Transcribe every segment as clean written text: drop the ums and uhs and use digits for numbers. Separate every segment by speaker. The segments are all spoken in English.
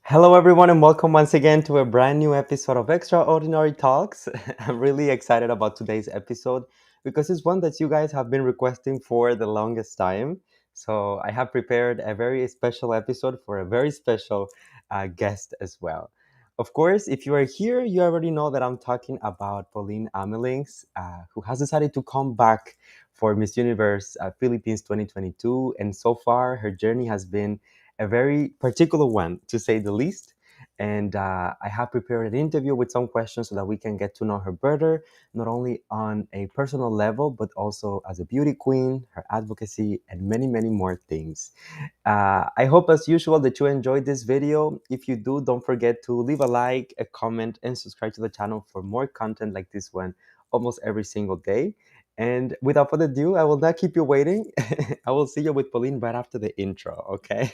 Speaker 1: Hello, everyone, and welcome once again to a brand new episode of Extraordinary Talks. I'm really excited about today's episode because it's one that you guys have been requesting for the longest time. So, I have prepared a very special episode for a very special guest as well. Of course, if you are here, you already know that I'm talking about Pauline Amelinckx, who has decided to come back for Miss Universe Philippines 2022. And so far, her journey has been a very particular one, to say the least. And I have prepared an interview with some questions so that we can get to know her better, not only on a personal level, but also as a beauty queen, her advocacy, and many, many more things. I hope, as usual, that you enjoyed this video. If you do, don't forget to leave a like, a comment, and subscribe to the channel for more content like this one almost every single day. And without further ado, I will not keep you waiting. I will see you with Pauline right after the intro, okay?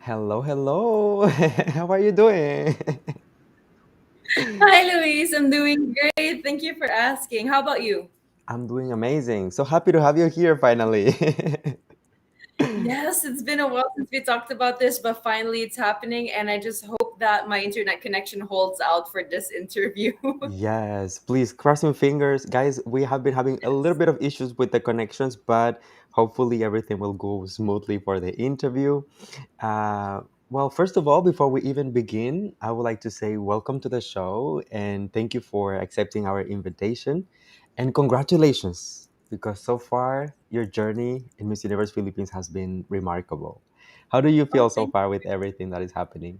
Speaker 1: Hello, hello. How are you doing?
Speaker 2: Hi, Louise. I'm doing great. Thank you for asking. How about you?
Speaker 1: I'm doing amazing. So happy to have you here finally.
Speaker 2: Yes, it's been a while since we talked about this, but finally it's happening. And I just hope that my internet connection holds out for this interview.
Speaker 1: Yes, please cross your fingers. Guys, we have been having a little bit of issues with the connections, but hopefully everything will go smoothly for the interview. Uh, well, first of all, before we even begin, I would like to say welcome to the show and thank you for accepting our invitation. And congratulations, because so far your journey in Miss Universe Philippines has been remarkable. How do you
Speaker 2: Oh,
Speaker 1: feel so
Speaker 2: thank
Speaker 1: far with everything that is happening?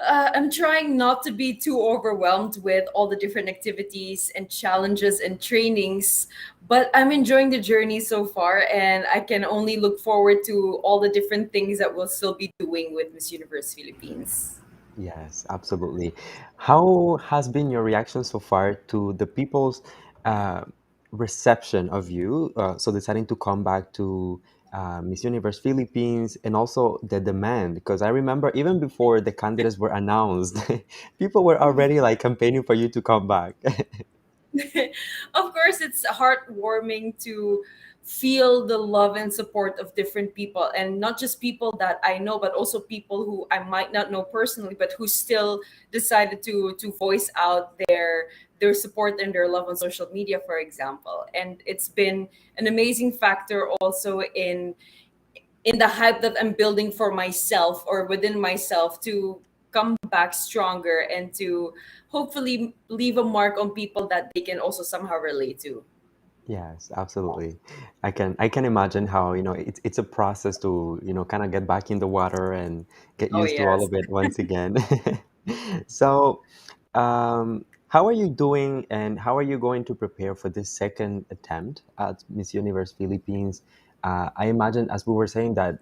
Speaker 2: I'm trying not to be too overwhelmed with all the different activities and challenges and trainings, but I'm enjoying the journey so far, and I can only look forward to all the different things that we'll still be doing with Miss Universe Philippines.
Speaker 1: Yes, absolutely. How has been your reaction so far to the people's uh, reception of you? So deciding to come back to Miss Universe Philippines and also the demand, because I remember even before the candidates were announced, people were already like campaigning for you to come back.
Speaker 2: Of course, it's heartwarming to feel the love and support of different people, and not just people that I know, but also people who I might not know personally, but who still decided to voice out their support and their love on social media, for example. And it's been an amazing factor also in the hype that I'm building for myself or within myself to come back stronger and to hopefully leave a mark on people that they can also somehow relate to.
Speaker 1: Yes, absolutely. I can imagine how, it's a process to, kind of get back in the water and get
Speaker 2: Oh,
Speaker 1: used to all
Speaker 2: yes.
Speaker 1: of it once again. So, how are you doing and how are you going to prepare for this second attempt at Miss Universe Philippines? I imagine, as we were saying, that,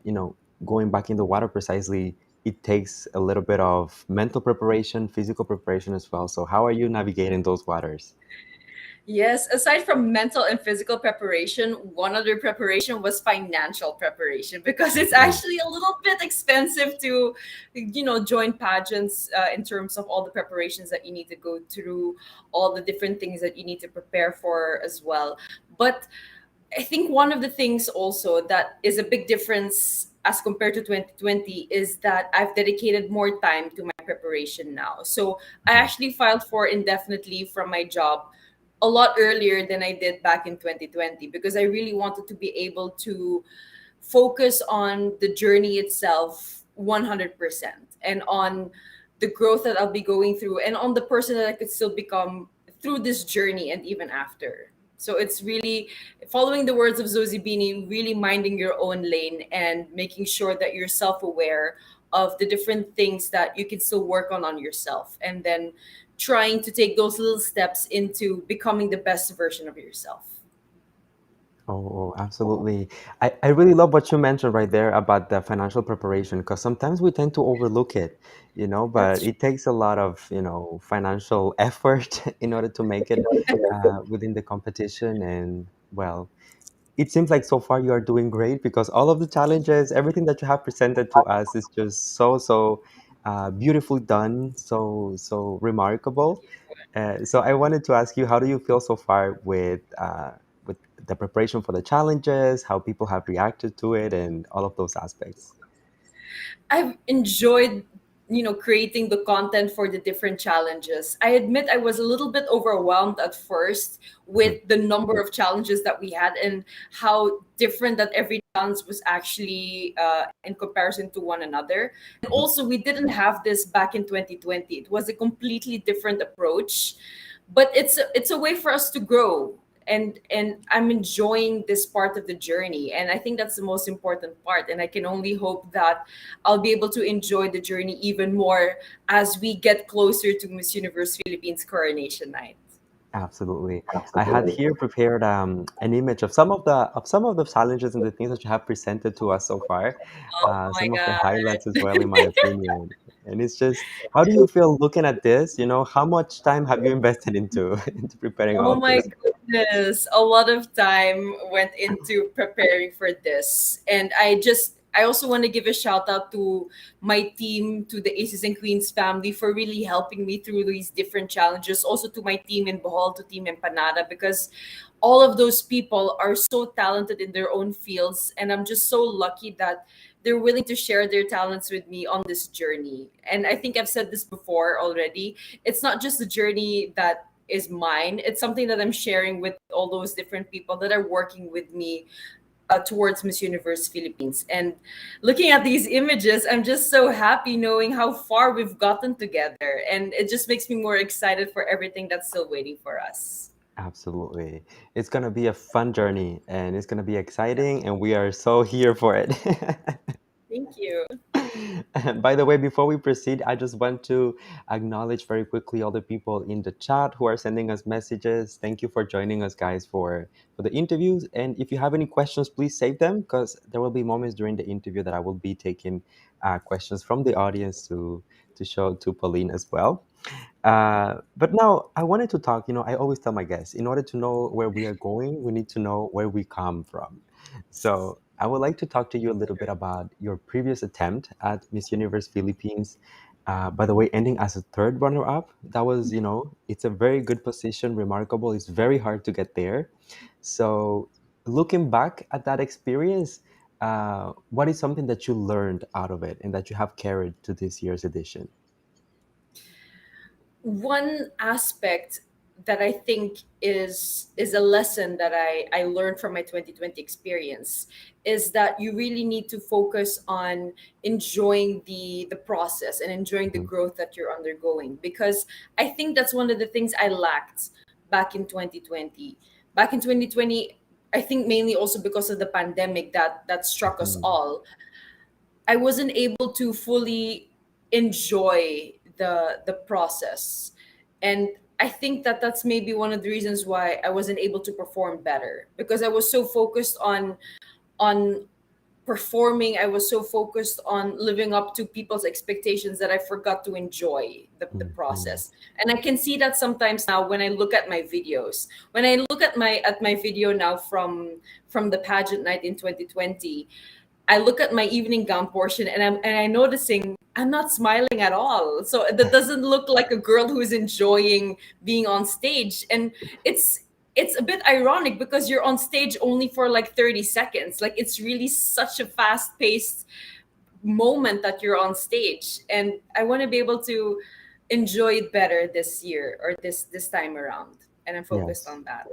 Speaker 1: going back in the water precisely, it takes a little bit of mental preparation, physical preparation as well. So, how are you navigating those waters?
Speaker 2: Yes, aside from mental and physical preparation, one other preparation was financial preparation because it's
Speaker 1: Mhm.
Speaker 2: actually a little bit expensive to, join pageants in terms of all the preparations that you need to go through, all the different things that you need to prepare for as well. But I think one of the things also that is a big difference as compared to 2020 is that I've dedicated more time to my preparation now. So I
Speaker 1: Mhm.
Speaker 2: actually filed for indefinite leave from my job a lot earlier than I did back in 2020 because I really wanted to be able to focus on the journey itself 100% and on the growth that I'll be going through and on the person that I could still become through this journey and even after. So it's really following the words of Zosie Bini, really minding your own lane and making sure that you're self-aware of the different things that you can still work on yourself, and then trying to take those little steps into becoming the best version of yourself.
Speaker 1: Oh, absolutely. I really love what you mentioned right there about the financial preparation because sometimes we tend to overlook it, but
Speaker 2: That's
Speaker 1: it takes a lot of, financial effort in order to make it within the competition. And well, it seems like so far you are doing great because all of the challenges, everything that you have presented to us is just so beautifully done, so remarkable. So I wanted to ask you, how do you feel so far with the preparation for the challenges, how people have reacted to it, and all of those aspects?
Speaker 2: I've enjoyed, creating the content for the different challenges. I admit I was a little bit overwhelmed at first with
Speaker 1: Mhm.
Speaker 2: the number of challenges that we had and how different that every challenge was actually in comparison to one another. And
Speaker 1: Mhm.
Speaker 2: also, we didn't have this back in 2020. It was a completely different approach, but it's a way for us to grow, and I'm enjoying this part of the journey, and I think that's the most important part, and I can only hope that I'll be able to enjoy the journey even more as we get closer to Miss Universe Philippines coronation night.
Speaker 1: Absolutely. I had here prepared an image of some of the challenges and the things that you have presented to us so far.
Speaker 2: Oh my
Speaker 1: Some of the highlights as well, in my
Speaker 2: god.
Speaker 1: opinion. And it's just, how do you feel looking at this? You know, how much time have you invested into into preparing all
Speaker 2: Oh
Speaker 1: of
Speaker 2: my
Speaker 1: this?
Speaker 2: goodness. A lot of time went into preparing for this. And I also want to give a shout out to my team, to the Aces and Queens family for really helping me through these different challenges. Also to my team in Bohol, to Team Empanada, because all of those people are so talented in their own fields. And I'm just so lucky that they're willing to share their talents with me on this journey. And I think I've said this before already. It's not just a journey that is mine. It's something that I'm sharing with all those different people that are working with me towards Miss Universe Philippines. And looking at these images, I'm just so happy knowing how far we've gotten together. And it just makes me more excited for everything that's still waiting for us.
Speaker 1: Absolutely. It's going to be a fun journey and it's going to be exciting, and we are so here for it.
Speaker 2: Thank you.
Speaker 1: By the way, before we proceed, I just want to acknowledge very quickly all the people in the chat who are sending us messages. Thank you for joining us, guys, for the interviews. And if you have any questions, please save them, because there will be moments during the interview that I will be taking questions from the audience to show to Pauline as well. But now I wanted to talk. You know, I always tell my guests, in order to know where we are going, we need to know where we come from. So I would like to talk to you a little bit about your previous attempt at Miss Universe Philippines. By the way, ending as a third runner-up, that was, you know, it's a very good position, remarkable. It's very hard to get there. So looking back at that experience, what is something that you learned out of it and that you have carried to this year's edition?
Speaker 2: One aspect that I think is a lesson that I learned from my 2020 experience is that you really need to focus on enjoying the process and enjoying the
Speaker 1: Mhm.
Speaker 2: growth that you're undergoing, because I think that's one of the things I lacked back in 2020. Back in 2020, I think mainly also because of the pandemic that struck us
Speaker 1: Mhm.
Speaker 2: all, I wasn't able to fully enjoy the process. And I think that that's maybe one of the reasons why I wasn't able to perform better, because I was so focused on performing. I was so focused on living up to people's expectations that I forgot to enjoy the
Speaker 1: Mhm.
Speaker 2: process. And I can see that sometimes now when I look at my videos. When I look at my video now from the pageant night in 2020, I look at my evening gown portion, and I'm noticing I'm not smiling at all. So that doesn't look like a girl who's enjoying being on stage. And it's a bit ironic because you're on stage only for like 30 seconds. Like it's really such a fast-paced moment that you're on stage. And I want to be able to enjoy it better this year or this time around. And I'm focused
Speaker 1: Yes.
Speaker 2: on that.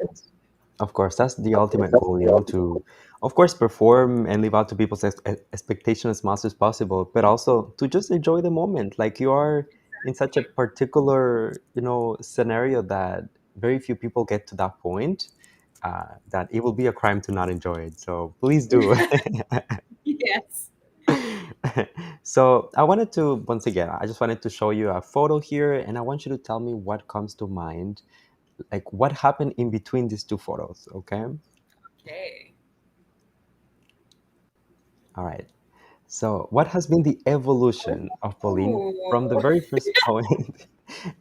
Speaker 1: Of course, that's the ultimate goal, you know, to, of course, perform and live out to people's expectations as much as possible, but also to just enjoy the moment. Like you are in such a particular, you know, scenario that very few people get to that point, that it will be a crime to not enjoy it. So please do.
Speaker 2: Yes.
Speaker 1: So I wanted to, once again, I just wanted to show you a photo here, and I want you to tell me what comes to mind, like what happened in between these two photos, okay?
Speaker 2: Okay.
Speaker 1: All right. So, what has been the evolution of Pauline from the
Speaker 2: Oh.
Speaker 1: very first point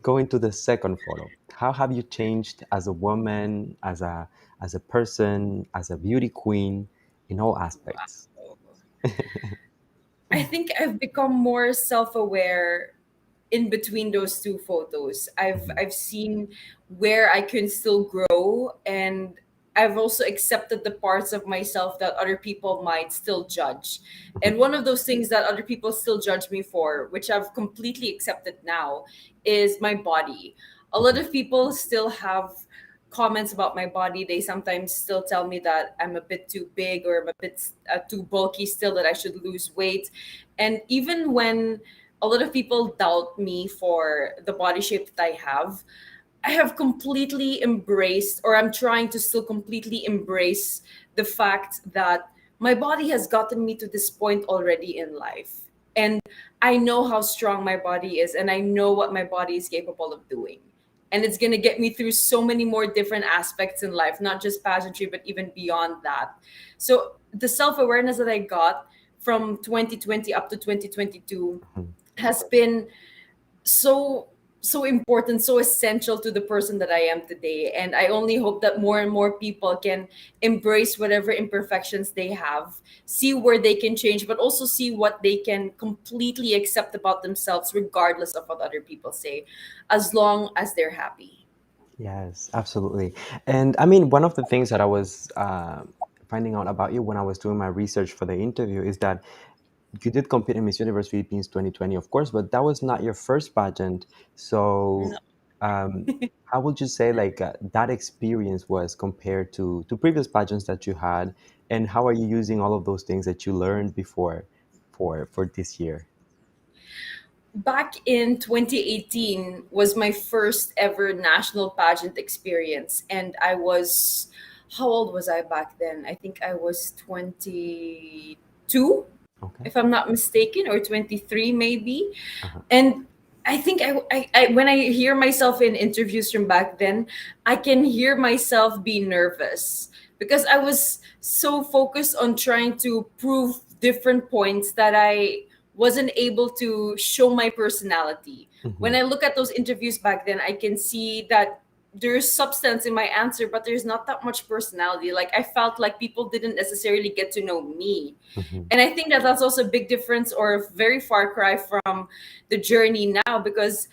Speaker 1: going to the second photo? How have you changed as a woman, as a person, as a beauty queen, in all aspects?
Speaker 2: I think I've become more self-aware in between those two photos.
Speaker 1: Mhm.
Speaker 2: I've seen where I can still grow, and I've also accepted the parts of myself that other people might still judge. And one of those things that other people still judge me for, which I've completely accepted now, is my body. A lot
Speaker 1: Mhm.
Speaker 2: of people still have comments about my body. They sometimes still tell me that I'm a bit too big, or I'm a bit too bulky still, that I should lose weight. And even when a lot of people doubt me for the body shape that I have completely embraced, or I'm trying to still completely embrace the fact that my body has gotten me to this point already in life. And I know how strong my body is, and I know what my body is capable of doing. And it's going to get me through so many more different aspects in life, not just pageantry, but even beyond that. So the self awareness that I got from 2020 up to 2022
Speaker 1: Mhm.
Speaker 2: has been so important, so essential to the person that I am today. And I only hope that more and more people can embrace whatever imperfections they have, see where they can change, but also see what they can completely accept about themselves, regardless of what other people say, as long as they're happy.
Speaker 1: Yes, absolutely. And I mean, one of the things that I was finding out about you when I was doing my research for the interview is that you did compete in Miss Universe Philippines 2020, of course, but that was not your first pageant.
Speaker 2: No.
Speaker 1: So, how would you say like that experience was compared to previous pageants that you had, and how are you using all of those things that you learned before for this year?
Speaker 2: Back in 2018 was my first ever national pageant experience, and I was, how old was I back then? I think I was 22,
Speaker 1: Okay.
Speaker 2: if I'm not mistaken, or 23 maybe.
Speaker 1: Uh-huh.
Speaker 2: And I think I when I hear myself in interviews from back then, I can hear myself be nervous, because I was so focused on trying to prove different points that I wasn't able to show my personality. When
Speaker 1: Hmm.
Speaker 2: I look at those interviews back then, I can see that there's substance in my answer, but there's not that much personality. Like, I felt like people didn't necessarily get to know me.
Speaker 1: Hmm.
Speaker 2: And I think that that's also a big difference, or a very far cry from the journey now, because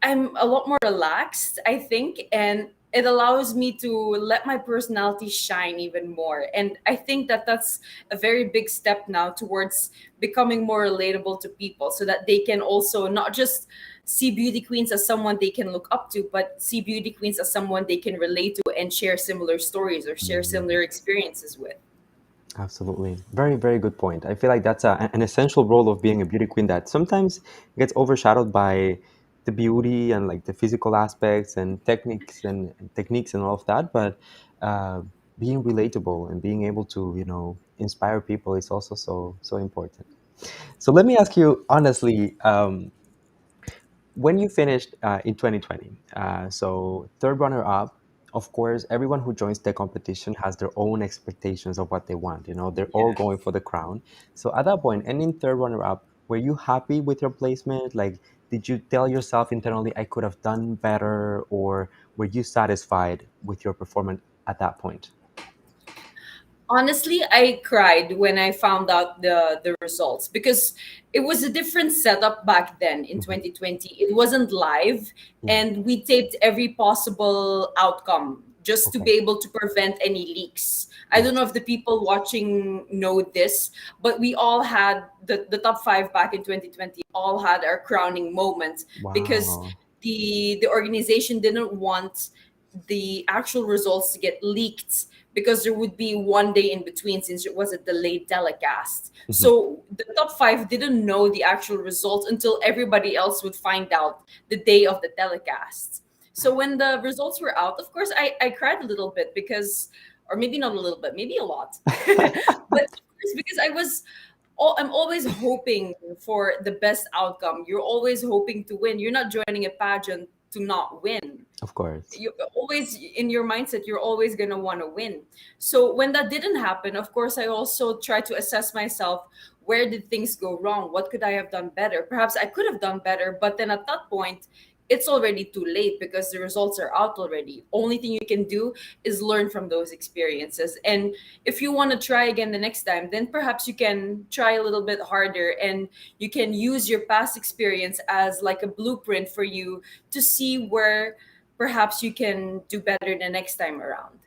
Speaker 2: I'm a lot more relaxed, I think, and it allows me to let my personality shine even more. And I think that that's a very big step now towards becoming more relatable to people, so that they can also not just see beauty queens as someone they can look up to, but see beauty queens as someone they can relate to and share similar stories or share
Speaker 1: Hmm.
Speaker 2: similar experiences with.
Speaker 1: Absolutely. Very, very good point. I feel like that's an essential role of being a beauty queen that sometimes gets overshadowed by the beauty and like the physical aspects and techniques and all of that. But uh, being relatable and being able to, inspire people is also so important. So let me ask you honestly, when you finished in 2020, so third runner up, of course, everyone who joins the competition has their own expectations of what they want. They're all
Speaker 2: Yeah.
Speaker 1: going for the crown. So at that point, and in third runner up, were you happy with your placement? Like, did you tell yourself internally, I could have done better? Or were you satisfied with your performance at that point?
Speaker 2: Honestly, I cried when I found out the results, because it was a different setup back then in
Speaker 1: Hmm.
Speaker 2: 2020. It wasn't live,
Speaker 1: Yeah.
Speaker 2: and we taped every possible outcome just to
Speaker 1: Okay.
Speaker 2: be able to prevent any leaks. I don't
Speaker 1: Yes.
Speaker 2: know if the people watching know this, but we all had the top 5 back in 2020, all had our crowning moments, because
Speaker 1: Wow.
Speaker 2: the organization didn't want the actual results to get leaked, because there would be one day in between, since it was a delayed telecast.
Speaker 1: Hmm.
Speaker 2: So the top 5 didn't know the actual results until everybody else would find out the day of the telecast. So when the results were out, of course, I cried a little bit, because, or maybe not a little bit, maybe a lot. But of course, because I'm always hoping for the best outcome. You're always hoping to win. You're not joining a pageant to not win.
Speaker 1: Of course.
Speaker 2: You always, in your mindset, you're always going to want to win. So when that didn't happen, of course, I also try to assess myself. Where did things go wrong? What could I have done better? Perhaps I could have done better, but then at that point, it's already too late because the results are out already. Only thing you can do is learn from those experiences. And if you want to try again the next time, then perhaps you can try a little bit harder, and you can use your past experience as like a blueprint for you to see where perhaps you can do better the next time around.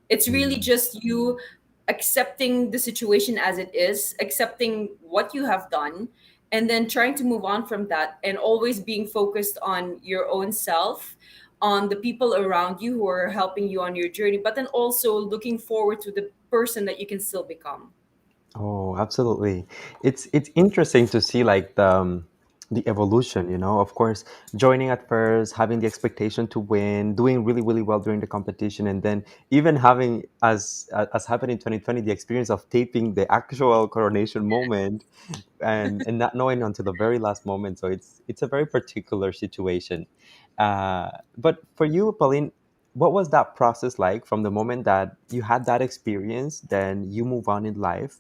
Speaker 2: It's really
Speaker 1: Mm.
Speaker 2: just you accepting the situation as it is, accepting what you have done, and then trying to move on from that, and always being focused on your own self, on the people around you who are helping you on your journey, but then also looking forward to the person that you can still become.
Speaker 1: Oh, absolutely. It's interesting to see like the evolution, you know. Of course, joining at first, having the expectation to win, doing really, really well during the competition, and then even having as happened in 2020, the experience of taping the actual coronation moment and not knowing until the very last moment. So it's a very particular situation. But for you, Pauline, what was that process like from the moment that you had that experience, then you move on in life,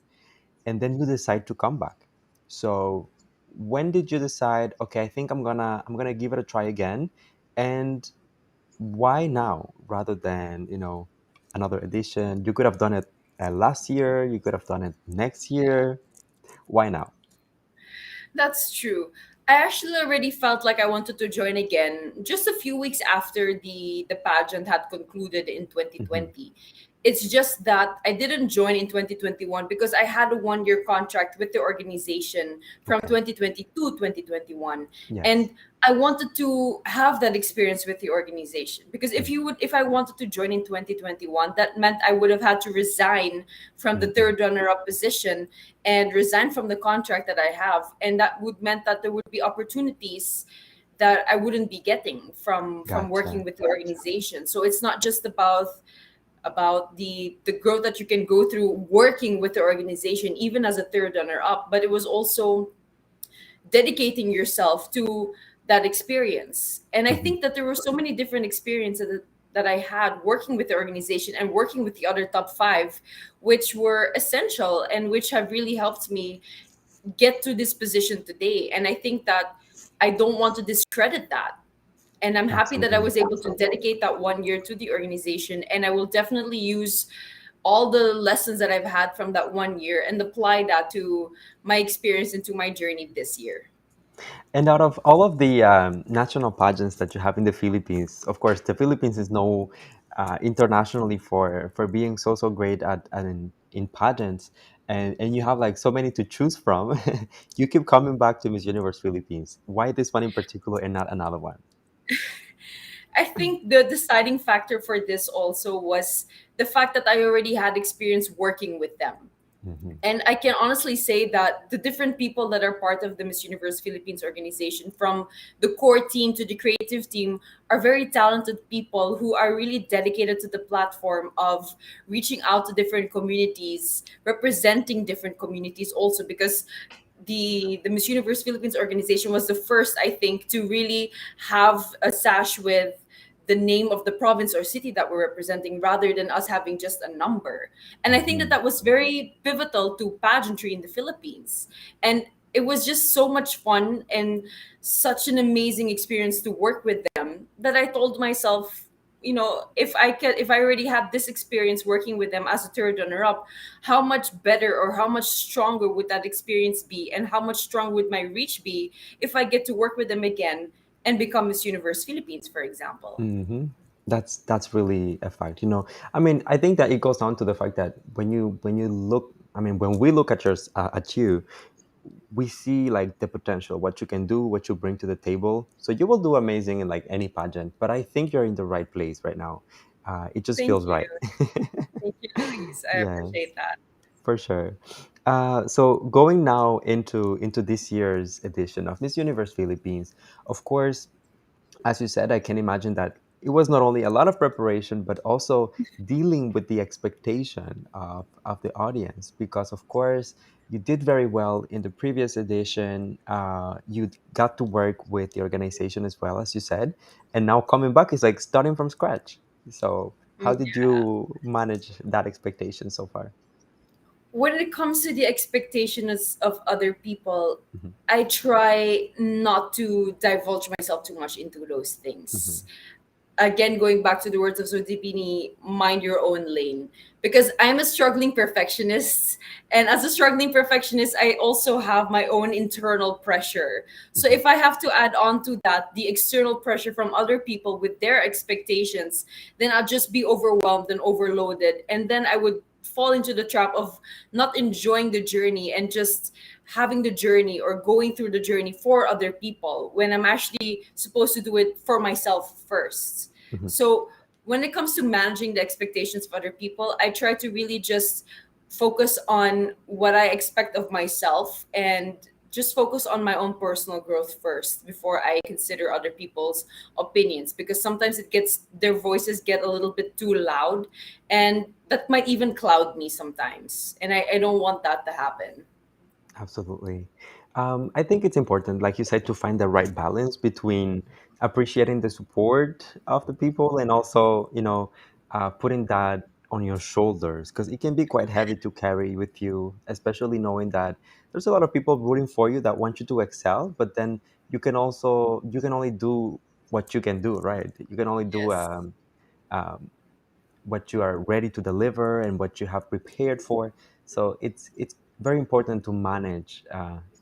Speaker 1: and then you decide to come back? So when did you decide, okay, I think I'm gonna give it a try again, and why now rather than another edition? You could have done it last year. You could have done it next year. Why now?
Speaker 2: That's true. I actually already felt like I wanted to join again just a few weeks after the pageant had concluded in
Speaker 1: Hmm.
Speaker 2: 2020. It's just that I didn't join in 2021 because I had a 1 year contract with the organization from
Speaker 1: Okay.
Speaker 2: 2022 2021.
Speaker 1: Yes.
Speaker 2: And I wanted to have that experience with the organization, because if I wanted to join in 2021, that meant I would have had to resign from the
Speaker 1: Mm-hmm.
Speaker 2: third runner up position and resign from the contract that I have, and that would meant that there would be opportunities that I wouldn't be getting from working
Speaker 1: Gotcha.
Speaker 2: with the organization. So it's not just about the growth that you can go through working with the organization even as a third runner up, but it was also dedicating yourself to that experience. And I
Speaker 1: Hmm.
Speaker 2: think that there were so many different experiences that I had working with the organization and working with the other top five, which were essential and which have really helped me get to this position today. And I think that I don't want to discredit that. And I'm happy that I
Speaker 1: Absolutely.
Speaker 2: was able to dedicate that 1 year to the organization. And I will definitely use all the lessons that I've had from that 1 year and apply that to my experience and to my journey this year.
Speaker 1: And out of all of the national pageants that you have in the Philippines, of course, the Philippines is known internationally for being so great at in pageants, and you have like so many to choose from. You keep coming back to Miss Universe Philippines. Why this one in particular and not another one?
Speaker 2: I think the deciding factor for this also was the fact that I already had experience working with them.
Speaker 1: Hmm.
Speaker 2: And I can honestly say that the different people that are part of the Miss Universe Philippines organization, from the core team to the creative team, are very talented people who are really dedicated to the platform of reaching out to different communities, representing different communities also, because the Miss Universe Philippines organization was the first, I think, to really have a sash with the name of the province or city that we're representing, rather than us having just a number. And I think that
Speaker 1: Hmm.
Speaker 2: that was very pivotal to pageantry in the Philippines. And it was just so much fun and such an amazing experience to work with them, that I told myself, if I already have this experience working with them as a third runner up, how much better or how much stronger would that experience be, and how much stronger would my reach be if I get to work with them again and become Miss Universe Philippines, for example.
Speaker 1: Hmm. That's really a fact. I mean, I think that it goes down to the fact that when you look, I mean, when we look at you, we see like the potential, what you can do, what you bring to the table. So you will do amazing in like any pageant. But I think you're in the right place right now. It just
Speaker 2: Thank
Speaker 1: feels
Speaker 2: you.
Speaker 1: right.
Speaker 2: Thank you, Luis. I
Speaker 1: Yes,
Speaker 2: appreciate that.
Speaker 1: for sure. So going now into this year's edition of Miss Universe Philippines, of course, as you said, I can imagine that it was not only a lot of preparation, but also dealing with the expectation of the audience. Because, of course, you did very well in the previous edition. You got to work with the organization as well, as you said. And now coming back is like starting from scratch. So, how
Speaker 2: Mm.
Speaker 1: did you manage that expectation so far?
Speaker 2: when it comes to the expectations of other people,
Speaker 1: Mhm,
Speaker 2: I try not to divulge myself too much into those things.
Speaker 1: mhm,
Speaker 2: Again, going back to the words of Zodipini, mind your own lane. Because I'm a struggling perfectionist. And as a struggling perfectionist, I also have my own internal pressure. So
Speaker 1: mhm,
Speaker 2: if I have to add on to that the external pressure from other people with their expectations, then I'll just be overwhelmed and overloaded. And then I would fall into the trap of not enjoying the journey and just having the journey or going through the journey for other people when I'm actually supposed to do it for myself first.
Speaker 1: mhm.
Speaker 2: So when it comes to managing the expectations of other people, I try to really just focus on what I expect of myself and just focus on my own personal growth first before I consider other people's opinions, because sometimes their voices get a little bit too loud, and that might even cloud me sometimes, and I don't want that to happen.
Speaker 1: Absolutely. I think it's important, like you said, to find the right balance between appreciating the support of the people and also, putting that on your shoulders because it can be quite heavy to carry with you, especially knowing that there's a lot of people rooting for you that want you to excel, but then you can only do what you can do, right? You can only do
Speaker 2: Yes.
Speaker 1: um, what you are ready to deliver and what you have prepared for. So it's very important to manage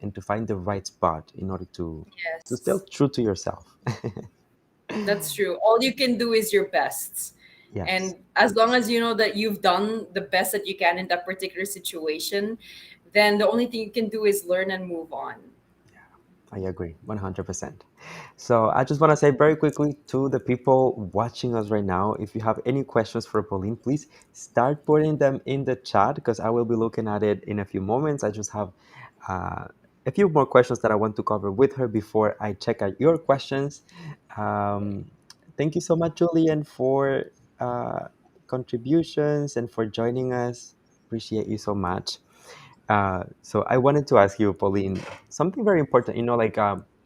Speaker 1: and to find the right spot in order to stay
Speaker 2: Yes.
Speaker 1: true to yourself.
Speaker 2: That's true. All you can do is your best.
Speaker 1: Yes.
Speaker 2: And as long as you know that you've done the best that you can in that particular situation, then the only thing you can do is learn and move on.
Speaker 1: I agree 100%. So I just want to say very quickly to the people watching us right now, if you have any questions for Pauline, please start putting them in the chat because I will be looking at it in a few moments. I just have uh, a few more questions that I want to cover with her before I check out your questions. Um, Thank you so much, Julian, for uh, contributions and for joining us. Appreciate you so much. So I wanted to ask you, Pauline, something very important.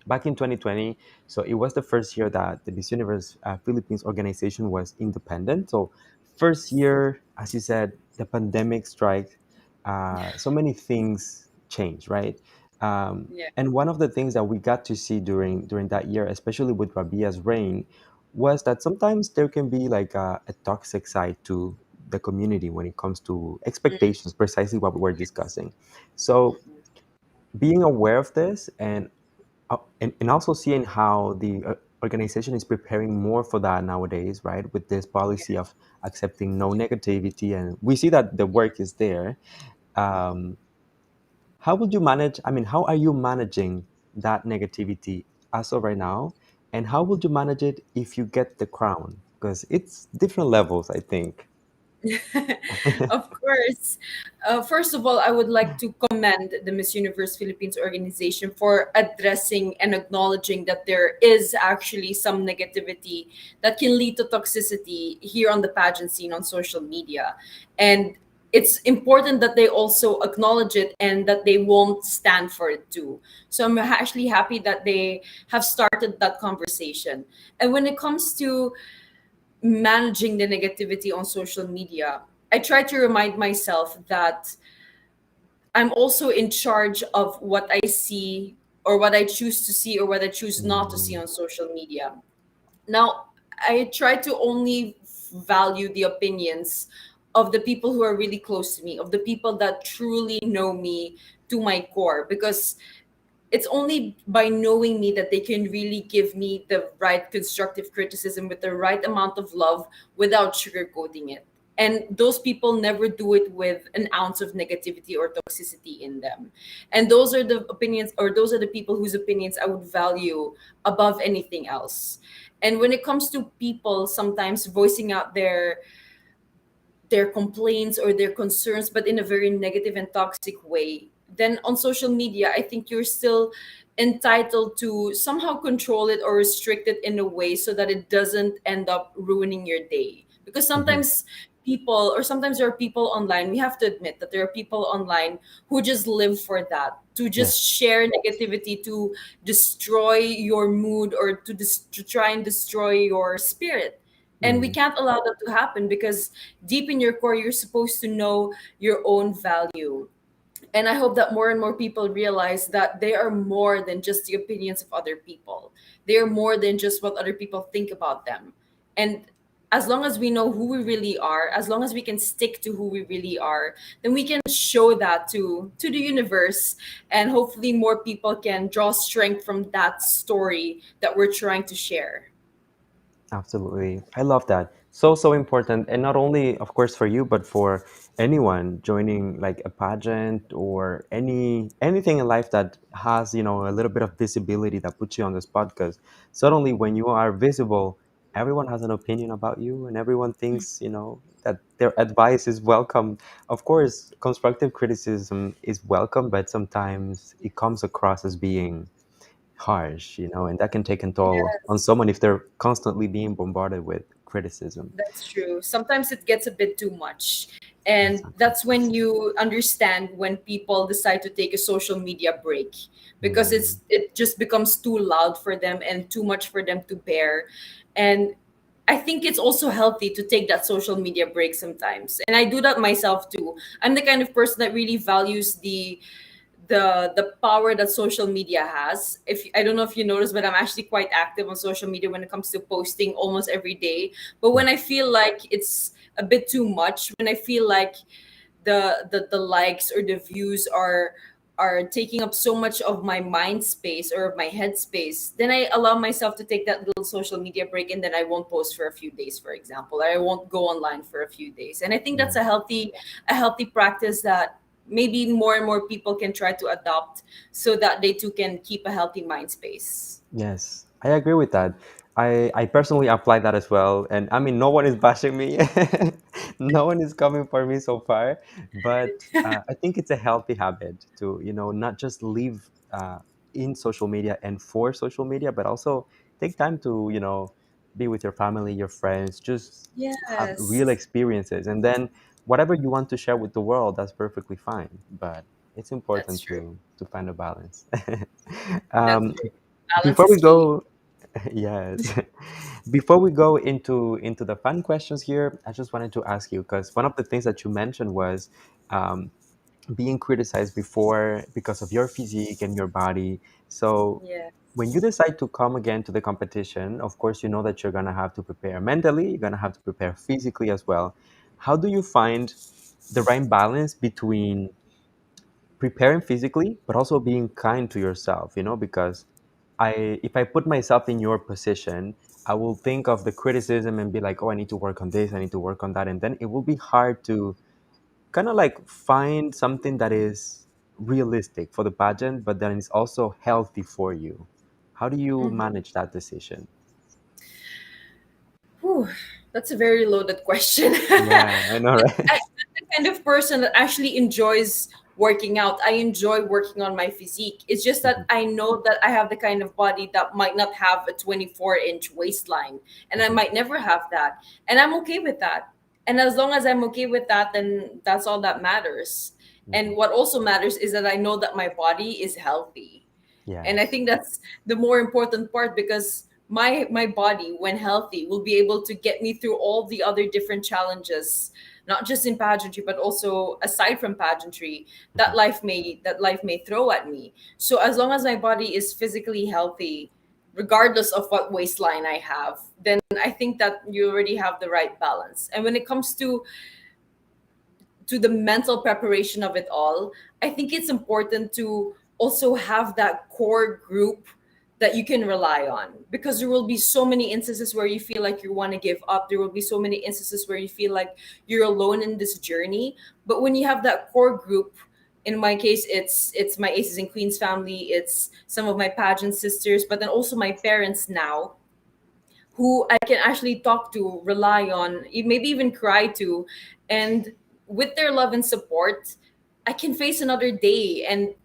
Speaker 1: Back in 2020, so it was the first year that the Miss Universe Philippines organization was independent. So first year, as you said, the pandemic strike, so many things changed, right?
Speaker 2: Yeah.
Speaker 1: And one of the things that we got to see during that year, especially with Rabia's reign, was that sometimes there can be like a toxic side to the community when it comes to expectations, precisely what we're discussing. So being aware of this and also seeing how the organization is preparing more for that nowadays, right? With this policy of accepting no negativity, and we see that the work is there. Um, how would you manage? I mean, how are you managing that negativity as of right now? And how would you manage it if you get the crown? Because it's different levels, I think.
Speaker 2: Of course. First of all, I would like to commend the Miss Universe Philippines organization for addressing and acknowledging that there is actually some negativity that can lead to toxicity here on the pageant scene on social media. And it's important that they also acknowledge it and that they won't stand for it too. So I'm actually happy that they have started that conversation. And when it comes to managing the negativity on social media, I try to remind myself that I'm also in charge of what I see or what I choose to see or what I choose not to see
Speaker 1: Mm,
Speaker 2: on social media. Now, I try to only value the opinions of the people who are really close to me, of the people that truly know me to my core, because it's only by knowing me that they can really give me the right constructive criticism with the right amount of love without sugarcoating it. And those people never do it with an ounce of negativity or toxicity in them. And those are the opinions, or those are the people whose opinions I would value above anything else. And when it comes to people sometimes voicing out their complaints or their concerns, but in a very negative and toxic way, then on social media, I think you're still entitled to somehow control it or restrict it in a way so that it doesn't end up ruining your day. Because
Speaker 1: mhm.
Speaker 2: sometimes there are people online, we have to admit that there are people online who just live for that, to
Speaker 1: Yeah.
Speaker 2: just share negativity, to destroy your mood or to try and destroy your spirit. And we
Speaker 1: Mm,
Speaker 2: can't allow that to happen because deep in your core, you're supposed to know your own value. And I hope that more and more people realize that they are more than just the opinions of other people. They are more than just what other people think about them. And as long as we know who we really are, as long as we can stick to who we really are, then we can show that to the universe, and hopefully more people can draw strength from that story that we're trying to share.
Speaker 1: absolutely. I love that. So, so important. And not only, of course, for you, but for anyone joining like a pageant or anything in life that has, a little bit of visibility that puts you on the spot. Because suddenly when you are visible, everyone has an opinion about you and everyone thinks, that their advice is welcome. Of course, constructive criticism is welcome, but sometimes it comes across as being harsh, and that can take a toll on
Speaker 2: Yes.
Speaker 1: someone if they're constantly being bombarded with criticism.
Speaker 2: That's true. Sometimes it gets a bit too much. And
Speaker 1: Exactly.
Speaker 2: that's when you understand when people decide to take a social media break, because
Speaker 1: Mm,
Speaker 2: it just becomes too loud for them and too much for them to bear. And I think it's also healthy to take that social media break sometimes. And I do that myself too. I'm the kind of person that really values the power that social media has. If I don't know if you notice, but I'm actually quite active on social media when it comes to posting almost every day. But
Speaker 1: mm,
Speaker 2: when I feel like it's a bit too much, when I feel like the likes or the views are taking up so much of my mind space or my head space, then I allow myself to take that little social media break, and then I won't post for a few days, for example. I won't go online for a few days. And I think that's
Speaker 1: mm.
Speaker 2: a healthy practice that maybe more and more people can try to adopt, so that they too can keep a healthy mind space.
Speaker 1: Yes, I agree with that. I personally apply that as well. And I mean, no one is bashing me. No one is coming for me so far. But I think it's a healthy habit to, not just live in social media and for social media, but also take time to, be with your family, your friends, just have real
Speaker 2: Yes,
Speaker 1: experiences. And then whatever you want to share with the world, that's perfectly fine. But it's
Speaker 2: that's
Speaker 1: important
Speaker 2: true.
Speaker 1: to find a balance.
Speaker 2: That's
Speaker 1: um,
Speaker 2: true. Balance
Speaker 1: before
Speaker 2: is
Speaker 1: we
Speaker 2: key.
Speaker 1: go, yes, before we go into the fun questions here, I just wanted to ask you because one of the things that you mentioned was um, being criticized before because of your physique and your body. So
Speaker 2: Yeah.
Speaker 1: when you decide to come again to the competition, of course, you know that you're gonna have to prepare mentally, you're gonna have to prepare physically as well. How do you find the right balance between preparing physically but also being kind to yourself, because if I put myself in your position, I will think of the criticism and be like, oh, I need to work on this, I need to work on that, and then it will be hard to kind of like find something that is realistic for the pageant but then is also healthy for you. How do you
Speaker 2: Mhm.
Speaker 1: manage that decision?
Speaker 2: Whew, that's a very loaded question.
Speaker 1: Yeah, I know, right?
Speaker 2: I'm the kind of person that actually enjoys working out. I enjoy working on my physique. It's just that
Speaker 1: Mhm,
Speaker 2: I know that I have the kind of body that might not have a 24-inch waistline, and I
Speaker 1: mhm,
Speaker 2: might never have that. And I'm okay with that. And as long as I'm okay with that, then that's all that matters.
Speaker 1: mhm.
Speaker 2: And what also matters is that I know that my body is healthy. And I
Speaker 1: Yes.
Speaker 2: think that's the more important part, because my body, when healthy, will be able to get me through all the other different challenges, not just in pageantry but also aside from pageantry,
Speaker 1: Mhm.
Speaker 2: that life may throw at me. So as long as my body is physically healthy, regardless of what waistline I have, then I think that you already have the right balance. And when it comes to the mental preparation of it all, I think it's important to also have that core group that you can rely on, because there will be so many instances where you feel like you want to give up. There will be so many instances where you feel like you're alone in this journey. But when you have that core group, in my case, it's my aces and queens family, it's some of my pageant sisters, but then also my parents now, who I can actually talk to, rely on, maybe even cry to. And with their love and support, I can face another day and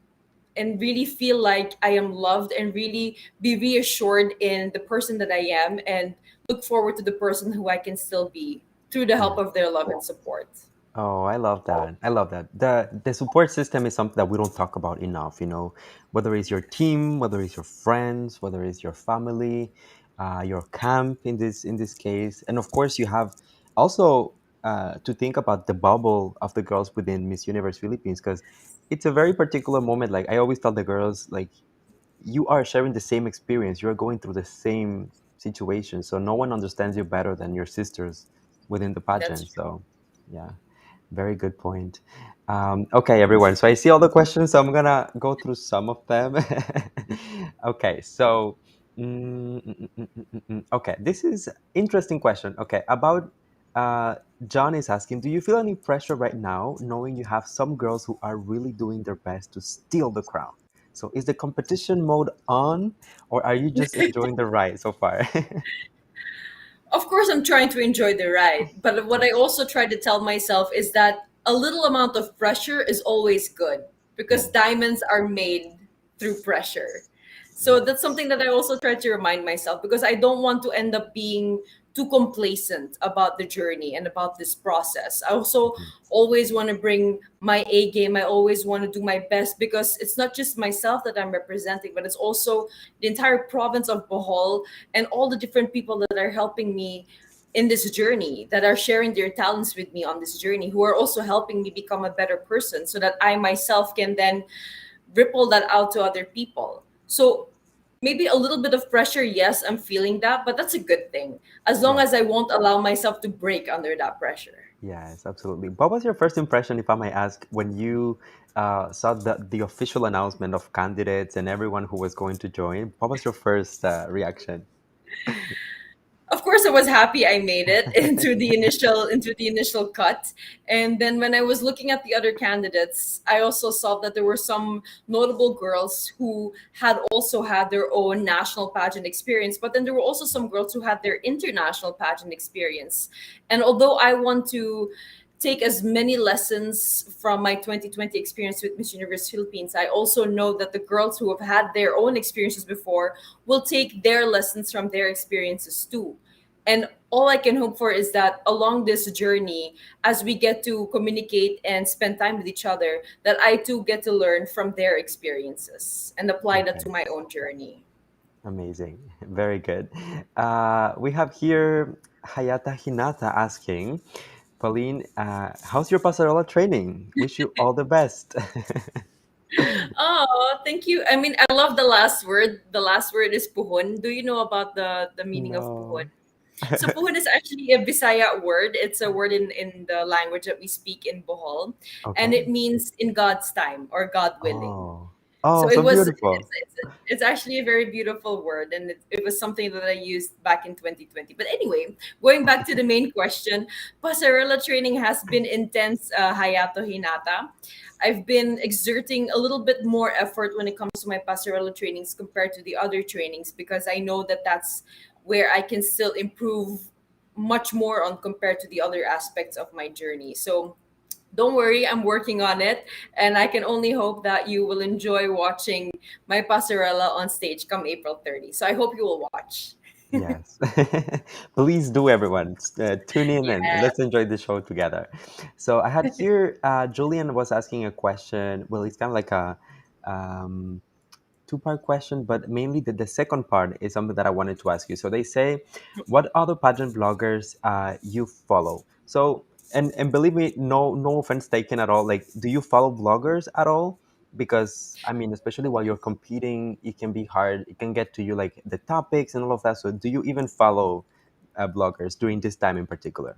Speaker 2: really feel like I am loved, and really be reassured in the person that I am, and look forward to the person who I can still be through the help
Speaker 1: Yeah.
Speaker 2: of their love and support.
Speaker 1: Oh, I love that. I love that. The support system is something that we don't talk about enough, whether it's your team, whether it's your friends, whether it's your family. your camp in this case, and of course you have also to think about the bubble of the girls within Miss Universe Philippines, because it's a very particular moment. Like I always tell the girls, like you are sharing the same experience, you are going through the same situation, so no one understands you better than your sisters within the
Speaker 2: That's
Speaker 1: pageant.
Speaker 2: true.
Speaker 1: So yeah, very good point. Okay, everyone. So I see all the questions, so I'm gonna go through some of them. Okay, so okay, this is interesting question. Okay, about John is asking, do you feel any pressure right now, knowing you have some girls who are really doing their best to steal the crown? So is the competition mode on, or are you just enjoying the ride so far?
Speaker 2: Of course, I'm trying to enjoy the ride, but what I also try to tell myself is that a little amount of pressure is always good because
Speaker 1: Yes,
Speaker 2: diamonds are made through pressure. So that's
Speaker 1: yes.
Speaker 2: something that I also try to remind myself because I don't want to end up being too complacent about the journey and about this process. I also
Speaker 1: Mhm.
Speaker 2: always want to bring my A game. I always want to do my best because it's not just myself that I'm representing, but it's also the entire province of Bohol and all the different people that are helping me in this journey, that are sharing their talents with me on this journey, who are also helping me become a better person so that I myself can then ripple that out to other people. So maybe a little bit of pressure, yes, I'm feeling that, but that's a good thing as long
Speaker 1: Yes,
Speaker 2: as I won't allow myself to break under that pressure.
Speaker 1: yes, absolutely. What was your first impression, if I may ask, when you saw the official announcement of candidates and everyone who was going to join? What was your first reaction?
Speaker 2: Of course I was happy I made it into the initial cut. And then when I was looking at the other candidates, I also saw that there were some notable girls who had also had their own national pageant experience, but then there were also some girls who had their international pageant experience. And although I want to take as many lessons from my 2020 experience with Miss Universe Philippines, I also know that the girls who have had their own experiences before will take their lessons from their experiences too. And all I can hope for is that along this journey, as we get to communicate and spend time with each other, that I too get to learn from their experiences and apply that to
Speaker 1: Okay,
Speaker 2: my own journey.
Speaker 1: amazing. Very good. We have here Hayata Hinata asking, Pauline, how's your Pacerella training? Wish you all the best.
Speaker 2: Oh, thank you. I mean, I love the last word. The last word is puhon. Do you know about the meaning of puhon?
Speaker 1: No.
Speaker 2: So puhon is actually a Bisaya word. It's a word in the language that we speak in Bohol, and
Speaker 1: Okay.
Speaker 2: it means in God's time or God willing.
Speaker 1: Oh. Oh,
Speaker 2: So it
Speaker 1: so
Speaker 2: was
Speaker 1: beautiful.
Speaker 2: it's actually a very beautiful word, and it was something that I used back in 2020. But anyway, going back to the main question, Pacerella training has been intense, Hayato Hinata. I've been exerting a little bit more effort when it comes to my Pacerella trainings compared to the other trainings because I know that that's where I can still improve much more on compared to the other aspects of my journey. So don't worry, I'm working on it, and I can only hope that you will enjoy watching my Passerella on stage come April 30. So I hope you will watch.
Speaker 1: Yes. Please do, everyone. Tune in and
Speaker 2: Yeah.
Speaker 1: let's enjoy the show together. So I had here, Julian was asking a question. Well, it's kind of like a um, two-part question, but mainly the second part is something that I wanted to ask you. So they say, what other pageant bloggers you follow? So, and believe me, no offense taken at all. Like, do you follow bloggers at all? Because I mean, especially while you're competing, it can be hard. It can get to you like the topics and all of that. So, do you even follow bloggers during this time in particular?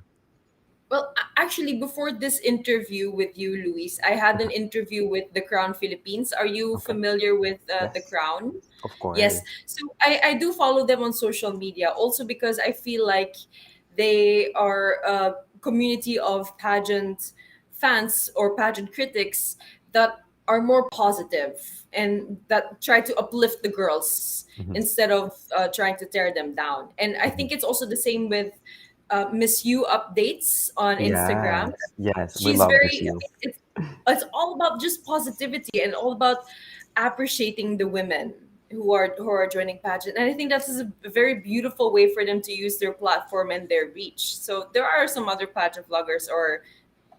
Speaker 2: Well, actually, before this interview with you, Luis, I had an interview with the Crown Philippines. Are you
Speaker 1: Okay.
Speaker 2: familiar with the
Speaker 1: Yes.
Speaker 2: Crown?
Speaker 1: Of
Speaker 2: Yes.
Speaker 1: course.
Speaker 2: So I do follow them on social media also because I feel like they are a community of pageant fans or pageant critics that are more positive and that try to uplift the girls
Speaker 1: Hmm.
Speaker 2: instead of trying to tear them down. And I
Speaker 1: Hmm.
Speaker 2: think it's also the same with Miss You updates on Instagram.
Speaker 1: Yes. Yes. We
Speaker 2: She's
Speaker 1: love this
Speaker 2: very,
Speaker 1: you.
Speaker 2: it's all about just positivity and all about appreciating the women who are joining pageant. And I think that's a very beautiful way for them to use their platform and their reach. So there are some other pageant vloggers or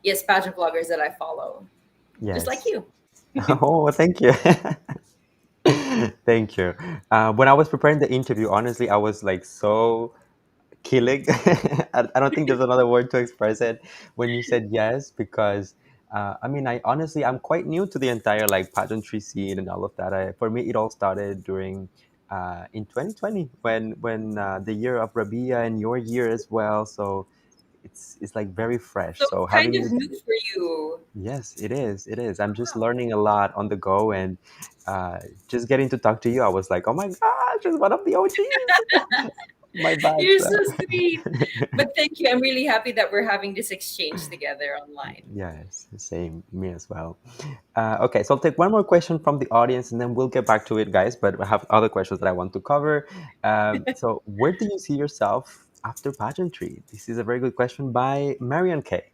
Speaker 2: yes, pageant vloggers that I follow, just like
Speaker 1: Yes.
Speaker 2: you.
Speaker 1: Oh, thank you. Thank you. When I was preparing the interview, honestly, I was like so killing. I don't think there's another word to express it when you said yes, because I mean, I honestly, I'm quite new to the entire like pageantry scene and all of that. For me, it all started during in 2020 when the year of Rabia and your year as well. So it's like very fresh.
Speaker 2: So
Speaker 1: So
Speaker 2: it's kind
Speaker 1: having
Speaker 2: of
Speaker 1: you,
Speaker 2: new for you.
Speaker 1: yes, it is. It is. I'm just learning a lot on the go, and just getting to talk to you, I was like, oh my gosh, she's one of the OGs. My bad.
Speaker 2: You're so sweet. But thank you. I'm really happy that we're having this exchange together online.
Speaker 1: Yes, same. Me as well. Okay, so I'll take one more question from the audience and then we'll get back to it, guys. But I have other questions that I want to cover. So, where do you see yourself after pageantry? This is a very good question by Marian K.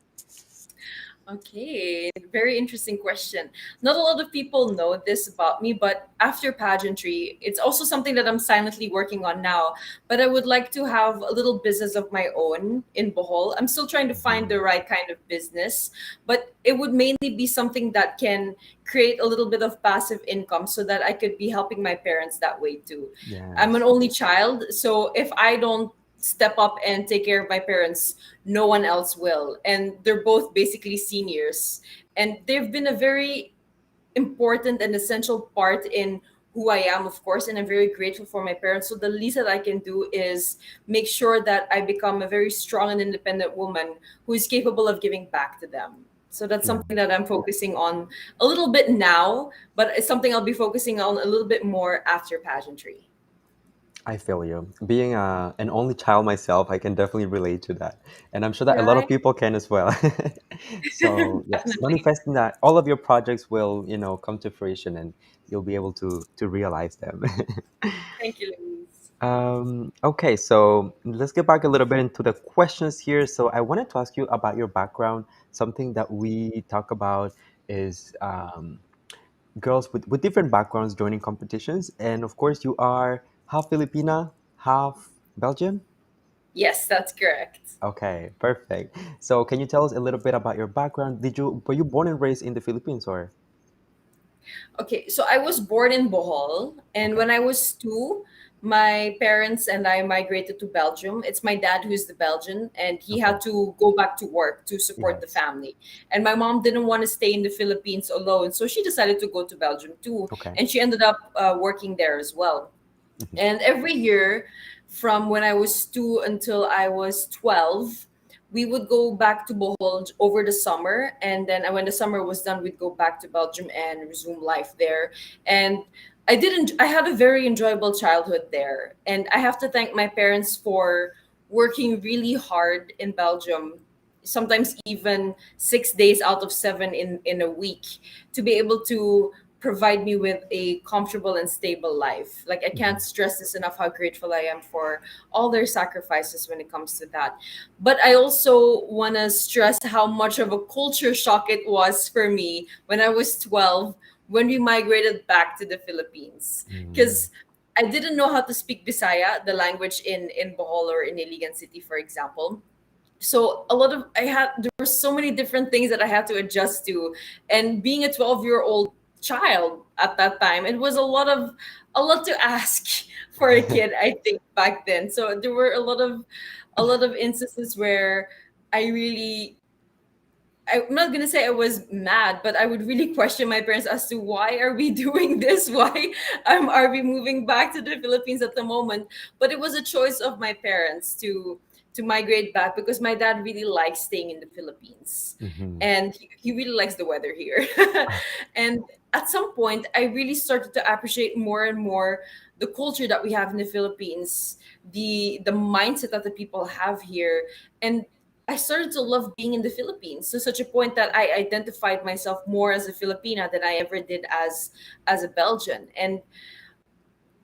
Speaker 2: Okay, very interesting question. Not a lot of people know this about me, but after pageantry, it's also something that I'm silently working on now. But I would like to have a little business of my own in Bohol. I'm still trying to find the
Speaker 1: Mhm.
Speaker 2: right kind of business, but it would mainly be something that can create a little bit of passive income so that I could be helping my parents that way too. I'm an
Speaker 1: Yes.
Speaker 2: only child, so if I don't step up and take care of my parents, no one else will. And they're both basically seniors. And they've been a very important and essential part in who I am, of course, and I'm very grateful for my parents. So the least that I can do is make sure that I become a very strong and independent woman who is capable of giving back to them. So that's
Speaker 1: Yeah.
Speaker 2: something that I'm focusing on a little bit now, but it's something I'll be focusing on a little bit more after pageantry.
Speaker 1: I feel you. Being an only child myself, I can definitely relate to that. And I'm sure that a lot of
Speaker 2: Right?
Speaker 1: people can as well. So, yes,
Speaker 2: Definitely.
Speaker 1: manifesting that all of your projects will, come to fruition and you'll be able to realize them.
Speaker 2: Thank you, Louise.
Speaker 1: Okay, so let's get back a little bit into the questions here. So I wanted to ask you about your background. Something that we talk about is girls with different backgrounds joining competitions. And of course, you are half Filipina, half Belgian.
Speaker 2: Yes, that's correct.
Speaker 1: Okay, perfect. So can you tell us a little bit about your background? Were you born and raised in the Philippines or?
Speaker 2: Okay, so I was born in Bohol, and
Speaker 1: Okay,
Speaker 2: when I was two, my parents and I migrated to Belgium. It's my dad who's the Belgian, and he
Speaker 1: okay,
Speaker 2: had to go back to work to support the
Speaker 1: yes,
Speaker 2: family. And my mom didn't want to stay in the Philippines alone, so she decided to go to Belgium too,
Speaker 1: okay,
Speaker 2: and she ended up working there as well.
Speaker 1: mhm,
Speaker 2: And every year, from when I was two until I was 12, we would go back to Bohol over the summer. And then when the summer was done, we'd go back to Belgium and resume life there. And I had a very enjoyable childhood there. And I have to thank my parents for working really hard in Belgium, sometimes even 6 days out of seven in a week, to be able to provide me with a comfortable and stable life. Like, I can't
Speaker 1: mhm,
Speaker 2: stress this enough how grateful I am for all their sacrifices when it comes to that. But I also want to stress how much of a culture shock it was for me when I was 12 when we migrated back to the Philippines.
Speaker 1: mm,
Speaker 2: Because I didn't know how to speak Bisaya, the language in Bohol or in Iligan City, for example. So a lot of I had there were so many different things that I had to adjust to, and being a 12-year-old child at that time, it was a lot to ask for a kid, I think, back then. So there were a lot of instances where I really I'm not gonna say I was mad, but I would really question my parents as to why are we doing this? Why are we moving back to the Philippines at the moment? But it was a choice of my parents to migrate back because my dad really likes staying in the Philippines,
Speaker 1: mhm.
Speaker 2: and he really likes the weather here. And at some point, I really started to appreciate more and more the culture that we have in the Philippines, the mindset that the people have here, and I started to love being in the Philippines to such a point that I identified myself more as a Filipina than I ever did as a Belgian. And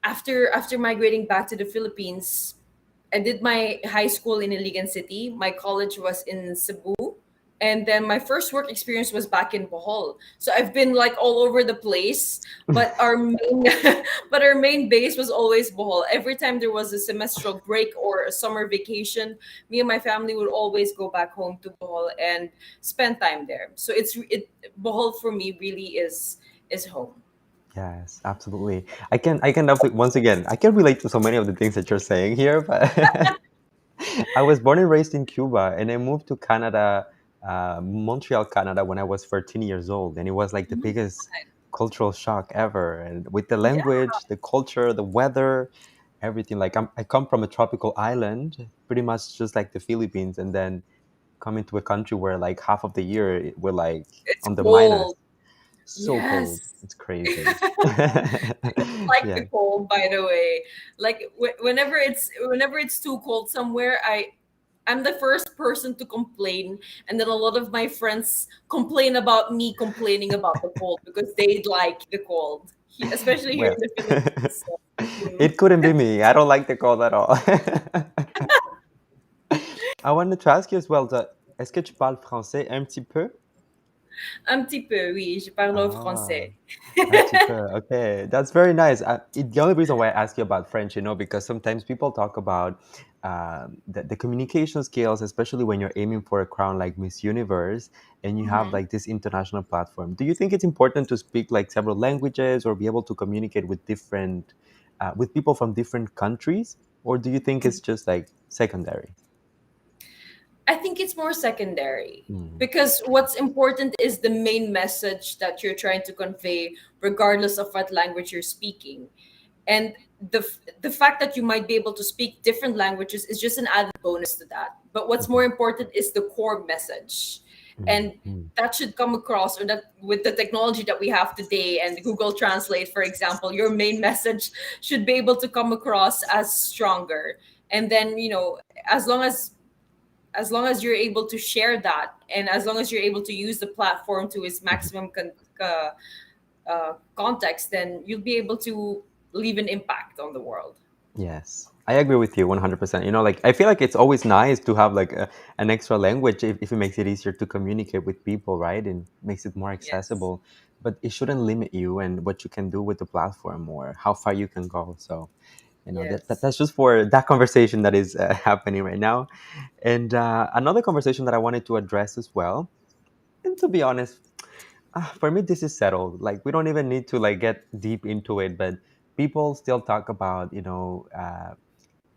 Speaker 2: after migrating back to the Philippines, I did my high school in Iligan City. My college was in Cebu. And then my first work experience was back in Bohol. So I've been like all over the place, but our main but our main base was always Bohol. Every time there was a semestral break or a summer vacation, me and my family would always go back home to Bohol and spend time there. So Bohol for me really is home.
Speaker 1: Yes, absolutely. I can definitely, once again, I can relate to so many of the things that you're saying here, but I was born and raised in Cuba, and I moved to Canada, Montreal, Canada, when I was 13 years old, and it was like the
Speaker 2: Mhm.
Speaker 1: biggest cultural shock ever. And with the
Speaker 2: Yeah.
Speaker 1: language, the culture, the weather, everything. Like I come from a tropical island, pretty much just like the Philippines, and then coming to a country where like half of the year we're like
Speaker 2: It's
Speaker 1: on the minus.
Speaker 2: cold.
Speaker 1: So cold,
Speaker 2: Yes.
Speaker 1: it's crazy.
Speaker 2: I don't like the
Speaker 1: Yeah.
Speaker 2: cold, by the way. Like whenever it's too cold somewhere, I'm the first person to complain, and then a lot of my friends complain about me complaining about the cold because they like the cold, especially here
Speaker 1: Well,
Speaker 2: in the Philippines. So, mm.
Speaker 1: it couldn't be me. I don't like the cold at all. I wanted to ask you as well, est-ce que tu parles français un petit peu?
Speaker 2: Un petit peu, oui, je parle
Speaker 1: Ah,
Speaker 2: français.
Speaker 1: un petit peu. Okay, that's very nice. The only reason why I ask you about French, because sometimes people talk about the communication skills, especially when you're aiming for a crown like Miss Universe and you have
Speaker 2: Mhm.
Speaker 1: like this international platform. Do you think it's important to speak like several languages or be able to communicate with with people from different countries, or do you think it's just like secondary?
Speaker 2: I think it's more secondary
Speaker 1: Mm,
Speaker 2: because what's important is the main message that you're trying to convey, regardless of what language you're speaking. And the fact that you might be able to speak different languages is just an added bonus to that. But what's more
Speaker 1: mhm,
Speaker 2: important is the core message,
Speaker 1: mm,
Speaker 2: and
Speaker 1: mm.
Speaker 2: that should come across, or that with the technology that we have today and Google Translate, for example, your main message should be able to come across as stronger. And then, as long as you're able to share that, and as long as you're able to use the platform to its
Speaker 1: Mhm.
Speaker 2: maximum context, then you'll be able to leave an impact on the world.
Speaker 1: Yes, I agree with you 100%. Like I feel like it's always nice to have like an extra language if it makes it easier to communicate with people, right? And makes it more
Speaker 2: Yes.
Speaker 1: accessible. But it shouldn't limit you and what you can do with the platform or how far you can go. So,
Speaker 2: Yes.
Speaker 1: that's just for that conversation that is happening right now. And another conversation that I wanted to address as well. And to be honest, for me, this is settled. Like we don't even need to like get deep into it, but people still talk about,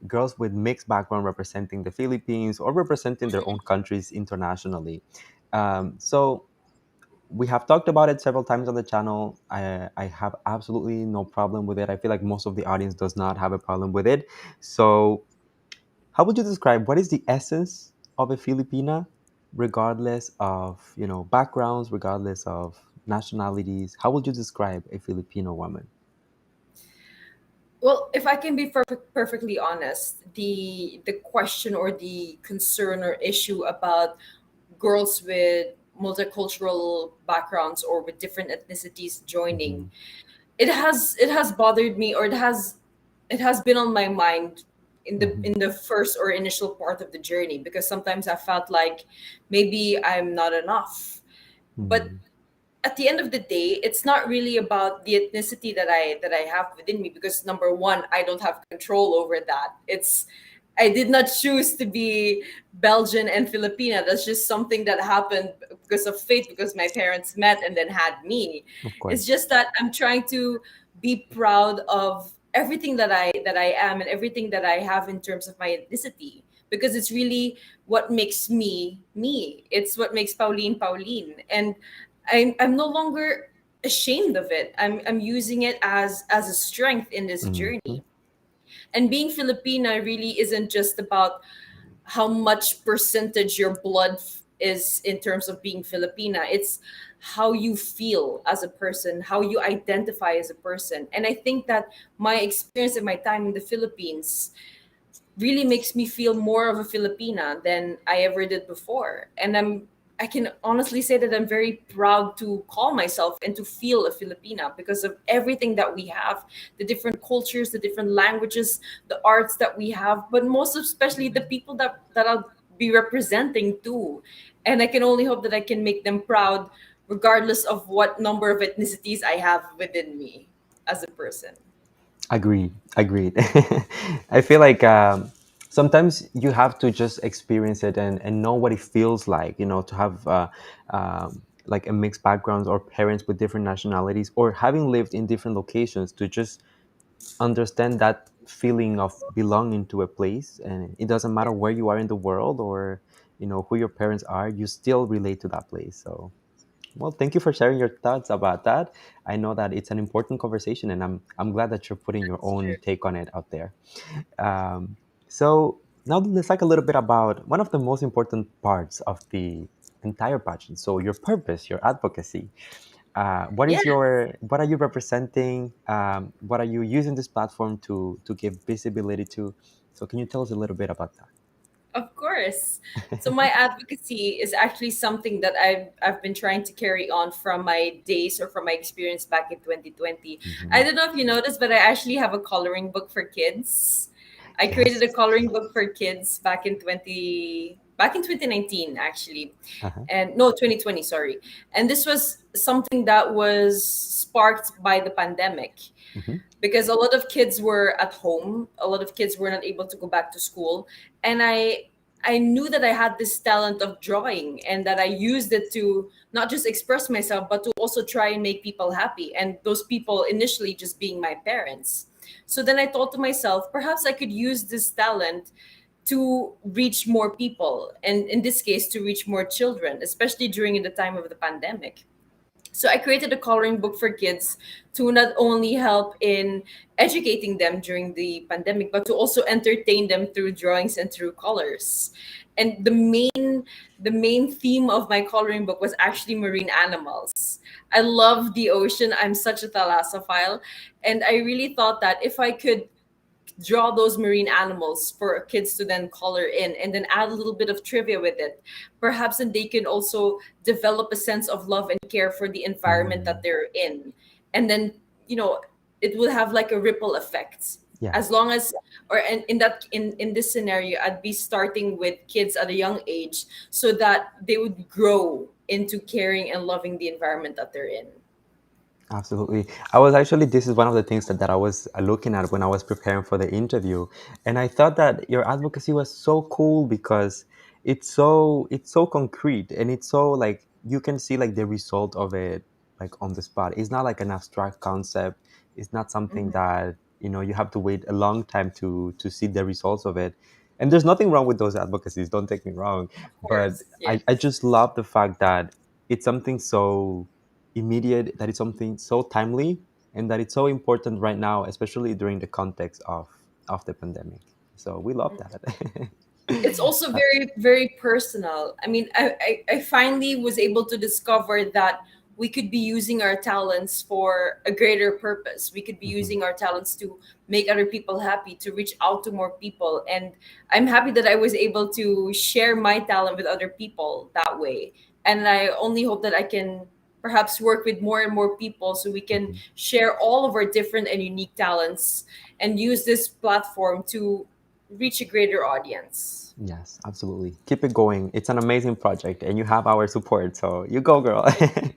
Speaker 1: girls with mixed background representing the Philippines or representing their own countries internationally. So we have talked about it several times on the channel. I have absolutely no problem with it. I feel like most of the audience does not have a problem with it. So how would you describe what is the essence of a Filipina, regardless of backgrounds, regardless of nationalities? How would you describe a Filipino woman?
Speaker 2: Well, if I can be perfectly honest, the question or the concern or issue about girls with multicultural backgrounds or with different ethnicities joining,
Speaker 1: Hmm.
Speaker 2: it has bothered me, or it has been on my mind in the
Speaker 1: Hmm.
Speaker 2: in the first or initial part of the journey, because sometimes I felt like maybe I'm not enough. But
Speaker 1: Hmm.
Speaker 2: at the end of the day, it's not really about the ethnicity that I have within me, because number one, I don't have control over that. I did not choose to be Belgian and Filipina. That's just something that happened because of fate, because my parents met and then had me.
Speaker 1: Of
Speaker 2: It's
Speaker 1: course.
Speaker 2: just that I'm trying to be proud of everything that I am and everything that I have in terms of my ethnicity, because it's really what makes me me. It's what makes Pauline Pauline. And I'm no longer ashamed of it. I'm using it as a strength in this
Speaker 1: Hmm.
Speaker 2: journey. And being Filipina really isn't just about how much percentage your blood is in terms of being Filipina. It's how you feel as a person, how you identify as a person. And I think that my experience and my time in the Philippines really makes me feel more of a Filipina than I ever did before. And I can honestly say that I'm very proud to call myself and to feel a Filipina because of everything that we have, the different cultures, the different languages, the arts that we have, but most especially the people that I'll be representing too. And I can only hope that I can make them proud regardless of what number of ethnicities I have within me as a person.
Speaker 1: Agreed. Agreed. I feel like sometimes you have to just experience it and know what it feels like, to have like a mixed backgrounds or parents with different nationalities or having lived in different locations to just understand that feeling of belonging to a place, and it doesn't matter
Speaker 2: Yeah.
Speaker 1: where you are in the world or who your parents are, you still relate to that place. So well, thank you for sharing your thoughts about that. I know that it's an important conversation, and I'm glad that you're putting your
Speaker 2: That's true.
Speaker 1: own take on it out there. So now let's talk a little bit about one of the most important parts of the entire pageant. So your purpose, your advocacy.
Speaker 2: Yeah.
Speaker 1: What are you representing? What are you using this platform to give visibility to? So can you tell us a little bit about
Speaker 2: Of course. So
Speaker 1: that?
Speaker 2: my advocacy is actually something that I've been trying to carry on from my days or from my experience back in 2020. I
Speaker 1: Mhm.
Speaker 2: don't know if you noticed, but I actually have a coloring book for kids. I created
Speaker 1: Yes.
Speaker 2: a coloring book for kids back in 2019 actually.
Speaker 1: Uh-huh.
Speaker 2: And no, 2020, sorry. And this was something that was sparked by the pandemic
Speaker 1: Hmm.
Speaker 2: because a lot of kids were at home, a lot of kids were not able to go back to school, and I knew that I had this talent of drawing and that I used it to not just express myself but to also try and make people happy, and those people initially just being my parents. So then I thought to myself, perhaps I could use this talent to reach more people, and in this case to reach more children, especially during the time of the pandemic. So I created a coloring book for kids to not only help in educating them during the pandemic, but to also entertain them through drawings and through colors. And the main theme of my coloring book was actually marine animals. I love the ocean. I'm such a thalassophile. And I really thought that if I could draw those marine animals for kids to then color in and then add a little bit of trivia with it, perhaps then they can also develop a sense of love and care for the environment that
Speaker 1: Mm,
Speaker 2: they're in. And then, you know, it will have like a ripple effect.
Speaker 1: yeah.
Speaker 2: As long as, or in this scenario, I'd be starting with kids at a young age so that they would grow into caring and loving the environment that they're in.
Speaker 1: Absolutely. I was actually, this is one of the things that I was looking at when I was preparing for the interview. And I thought that your advocacy was so cool because it's so concrete, and it's so like you can see like the result of it like on the spot. It's not like an abstract concept. It's not something
Speaker 2: Mhm.
Speaker 1: that, you have to wait a long time to see the results of it. And there's nothing wrong with those advocacies, don't take me wrong.
Speaker 2: Of
Speaker 1: But
Speaker 2: course,
Speaker 1: I
Speaker 2: yes.
Speaker 1: just love the fact that it's something so immediate, that it's something so timely, and that it's so important right now, especially during the context of the pandemic. So we love that.
Speaker 2: It's also very very personal. I mean, I finally was able to discover that we could be using our talents for a greater purpose. We could be
Speaker 1: Mhm.
Speaker 2: using our talents to make other people happy, to reach out to more people. And I'm happy that I was able to share my talent with other people that way. And I only hope that I can perhaps work with more and more people so we can
Speaker 1: Mhm.
Speaker 2: share all of our different and unique talents and use this platform to reach a greater audience.
Speaker 1: Yes, absolutely. Keep it going. It's an amazing project, and you have our support. So you go, girl.
Speaker 2: Thank you.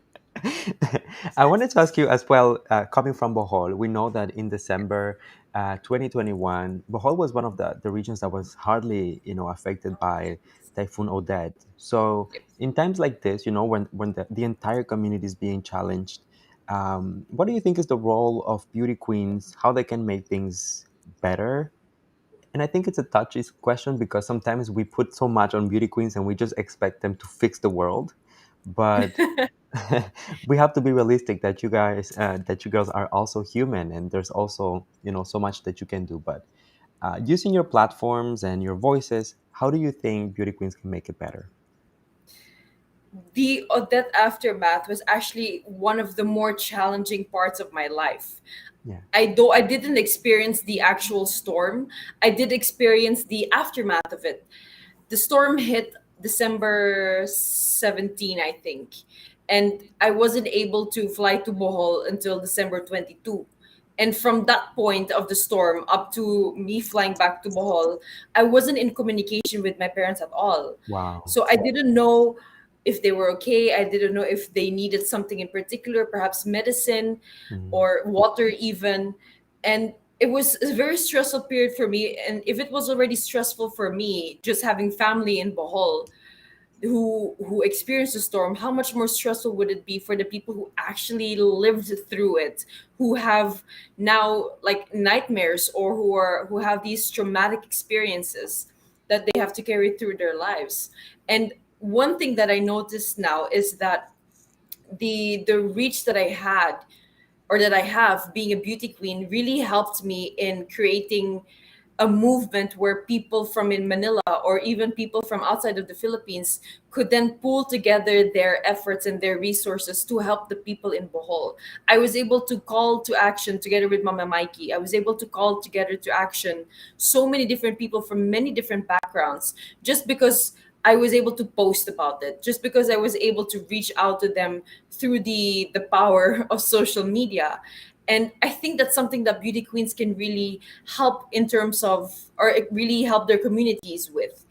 Speaker 1: I wanted to ask you as well, coming from Bohol, we know that in December 2021, Bohol was one of the regions that was hardly, affected by Typhoon Odette. So
Speaker 2: Yep.
Speaker 1: in times like this, when the entire community is being challenged, what do you think is the role of beauty queens, how they can make things better? And I think it's a touchy question because sometimes we put so much on beauty queens and we just expect them to fix the world. But we have to be realistic that you girls are also human, and there's also, so much that you can do. But using your platforms and your voices, how do you think beauty queens can make it better?
Speaker 2: The Odette aftermath was actually one of the more challenging parts of my life.
Speaker 1: Yeah.
Speaker 2: Though I didn't experience the actual storm, I did experience the aftermath of it. The storm hit December 17, I think, and I wasn't able to fly to Bohol until December 22. And from that point of the storm up to me flying back to Bohol, I wasn't in communication with my parents at all.
Speaker 1: Wow.
Speaker 2: So I didn't know if they were okay. I didn't know if they needed something in particular, perhaps medicine
Speaker 1: Mm,
Speaker 2: or water even. And it was a very stressful period for me. And if it was already stressful for me, just having family in Bohol, who experienced the storm, how much more stressful would it be for the people who actually lived through it, who have now like nightmares, or who have these traumatic experiences that they have to carry through their lives. And one thing that I noticed now is that the reach that I had, or that I have being a beauty queen, really helped me in creating a movement where people from in Manila, or even people from outside of the Philippines, could then pool together their efforts and their resources to help the people in Bohol. I was able to call to action together with Mama Mikey. I was able to call together to action so many different people from many different backgrounds, just because I was able to post about it, just because I was able to reach out to them through the power of social media. And I think that's something that beauty queens can really help in terms of, or it really help their communities with.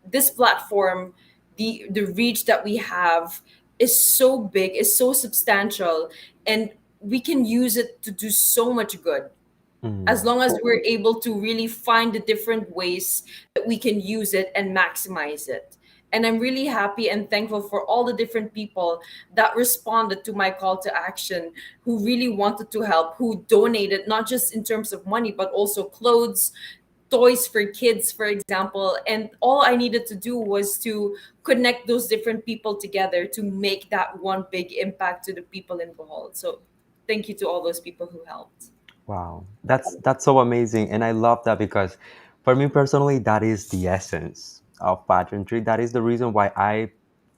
Speaker 2: This platform, the reach that we have is so big, is so substantial, and we can use it to do so much good, as
Speaker 1: Mm.
Speaker 2: long as we're able to really find the different ways that we can use it and maximize it. And I'm really happy and thankful for all the different people that responded to my call to action, who really wanted to help, who donated not just in terms of money, but also clothes, toys for kids, for example. And all I needed to do was to connect those different people together to make that one big impact to the people in Bohol. So thank you to all those people who helped.
Speaker 1: Wow, that's so amazing, and I love that because, for me personally, that is the essence of pageantry. That is the reason why I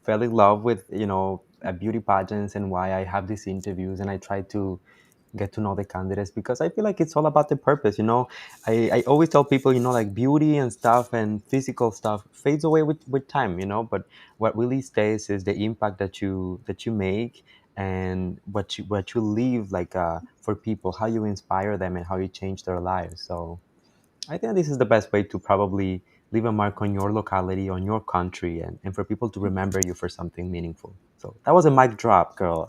Speaker 1: fell in love with beauty pageants, and why I have these interviews and I try to get to know the candidates, because I feel like it's all about the purpose. I always tell people, like beauty and stuff and physical stuff fades away with time, but what really stays is the impact that you make, and what you leave, like, for people, how you inspire them and how you change their lives. So I think this is the best way to probably leave a mark on your locality, on your country, and for people to remember you for something meaningful. So that was a mic drop, girl.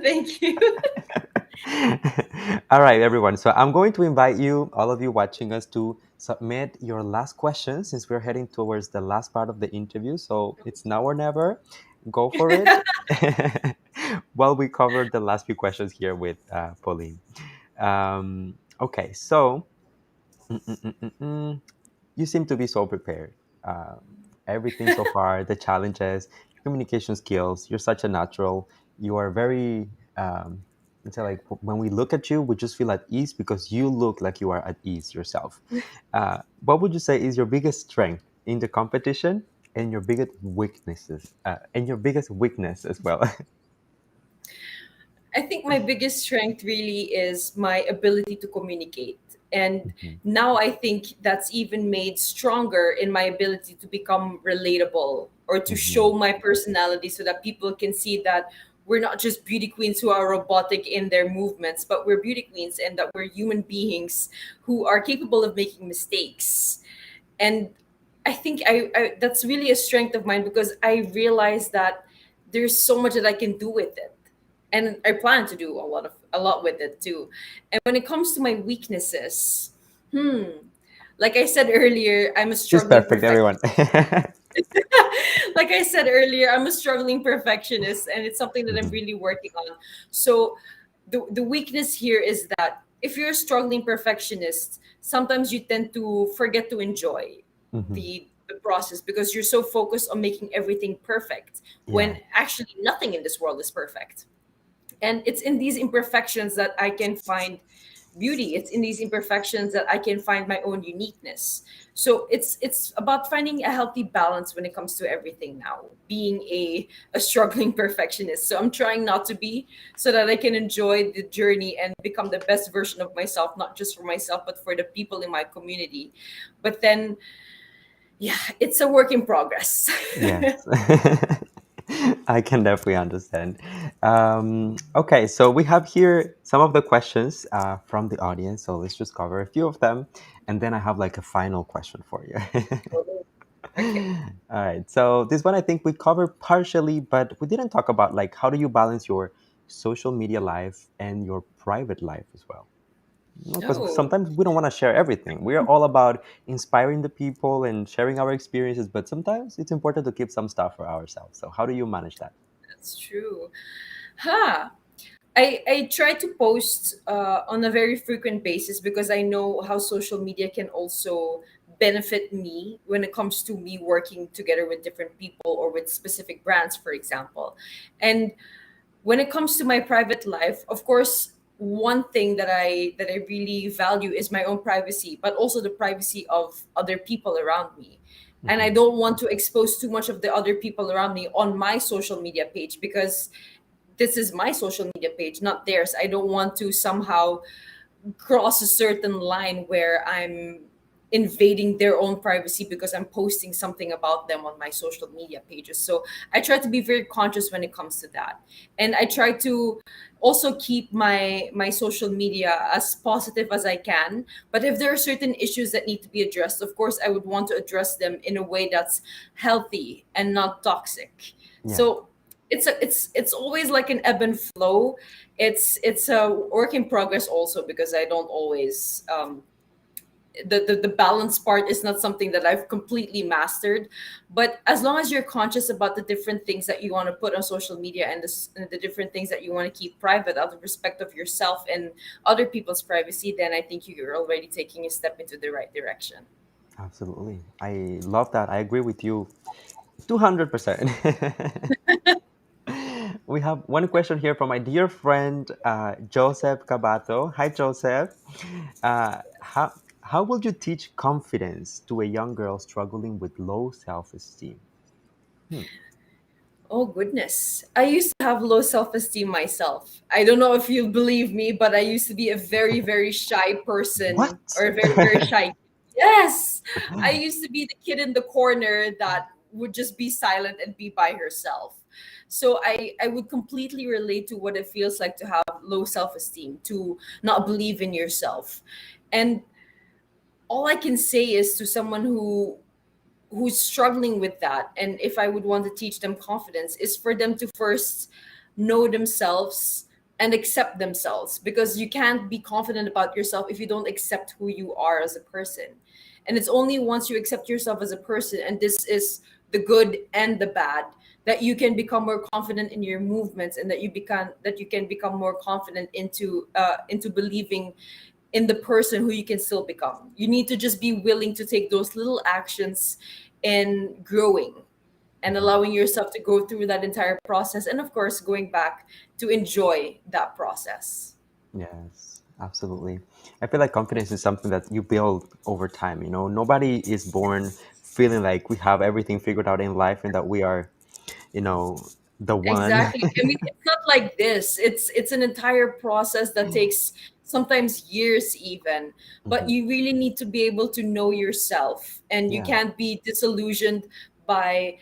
Speaker 2: Thank you.
Speaker 1: All right, everyone. So I'm going to invite you, all of you watching us, to submit your last questions, since we're heading towards the last part of the interview. So it's now or never. Go for it. While we cover the last few questions here with Pauline. Okay, so mm, mm, mm, mm, mm. You seem to be so prepared. Everything so far, the challenges, your communication skills, you're such a natural. You are very, let's say, like, when we look at you, we just feel at ease because you look like you are at ease yourself. What would you say is your biggest strength in the competition, and your biggest weaknesses, and your biggest weakness as well?
Speaker 2: I think my biggest strength really is my ability to communicate. And
Speaker 1: Mhm,
Speaker 2: now I think that's even made stronger in my ability to become relatable, or to show
Speaker 1: mhm,
Speaker 2: my personality, so that people can see that we're not just beauty queens who are robotic in their movements, but we're beauty queens, and that we're human beings who are capable of making mistakes. And I think I that's really a strength of mine, because I realize that there's so much that I can do with it, and I plan to do a lot with it too. And when it comes to my weaknesses, like I said earlier, I'm a
Speaker 1: She's
Speaker 2: struggling
Speaker 1: perfect,
Speaker 2: perfectionist.
Speaker 1: everyone.
Speaker 2: Like I said earlier, I'm a struggling perfectionist, and it's something that I'm
Speaker 1: Mhm,
Speaker 2: really working on. So the weakness here is that if you're a struggling perfectionist, sometimes you tend to forget to enjoy
Speaker 1: mhm.
Speaker 2: the process, because you're so focused on making everything perfect, when
Speaker 1: Yeah.
Speaker 2: actually nothing in this world is perfect. And it's in these imperfections that I can find beauty. It's in these imperfections that I can find my own uniqueness. So it's about finding a healthy balance when it comes to everything now, being a struggling perfectionist. So I'm trying not to be, so that I can enjoy the journey and become the best version of myself, not just for myself, but for the people in my community. But then, yeah, it's a work in progress.
Speaker 1: Yes. I can definitely understand. Okay, so we have here some of the questions from the audience. So let's just cover a few of them. And then I have like a final question for you.
Speaker 2: Okay.
Speaker 1: All right. So this one I think we covered partially, but we didn't talk about, like, how do you balance your social media life and your private life as well? Because
Speaker 2: Oh,
Speaker 1: sometimes we don't want to share everything. We are all about inspiring the people and sharing our experiences, but sometimes it's important to keep some stuff for ourselves. So how do you manage that?
Speaker 2: that's true. Huh. I try to post on a very frequent basis because I know how social media can also benefit me when it comes to me working together with different people or with specific brands, for example. And when it comes to my private life, of course, one thing that I really value is my own privacy, but also the privacy of other people around me. And I
Speaker 1: Hmm.
Speaker 2: don't want to expose too much of the other people around me on my social media page because this is my social media page, not theirs. I don't want to somehow cross a certain line where I'm invading their own privacy because I'm posting something about them on my social media pages. So I try to be very conscious when it comes to that. And I try to also keep my social media as positive as I can. But if there are certain issues that need to be addressed, of course I would want to address them in a way that's healthy and not toxic.
Speaker 1: Yeah.
Speaker 2: So it's always like an ebb and flow. It's a work in progress also because I don't always the balance part is not something that I've completely mastered. But as long as you're conscious about the different things that you want to put on social media and the different things that you want to keep private out of respect of yourself and other people's privacy, then I think you're already taking a step into the right direction.
Speaker 1: Absolutely. I love that. I agree with you 200%. We have one question here from my dear friend Joseph Cabato. Hi, Joseph. How will you teach confidence to a young girl struggling with low self esteem? Hmm.
Speaker 2: Oh goodness. I used to have low self-esteem myself. I don't know if you'll believe me, but I used to be a very, very shy person
Speaker 1: What?
Speaker 2: or a very, very shy. Yes. I used to be the kid in the corner that would just be silent and be by herself. So I would completely relate to what it feels like to have low self-esteem, to not believe in yourself. And all I can say is to someone who's struggling with that, and if I would want to teach them confidence, is for them to first know themselves and accept themselves, because you can't be confident about yourself if you don't accept who you are as a person. And it's only once you accept yourself as a person, and this is the good and the bad, that you can become more confident in your movements, and that you can become more confident into believing in the person who you can still become. You need to just be willing to take those little actions in growing and
Speaker 1: Mhm.
Speaker 2: allowing yourself to go through that entire process. And of course, going back to enjoy that process.
Speaker 1: Yes, absolutely. I feel like confidence is something that you build over time. Nobody is born feeling like we have everything figured out in life and that we are, you know, the one.
Speaker 2: Exactly. I mean, it's not like this. It's an entire process that takes sometimes years even. But
Speaker 1: Mhm.
Speaker 2: you really need to be able to know yourself, and you
Speaker 1: Yeah.
Speaker 2: can't be disillusioned by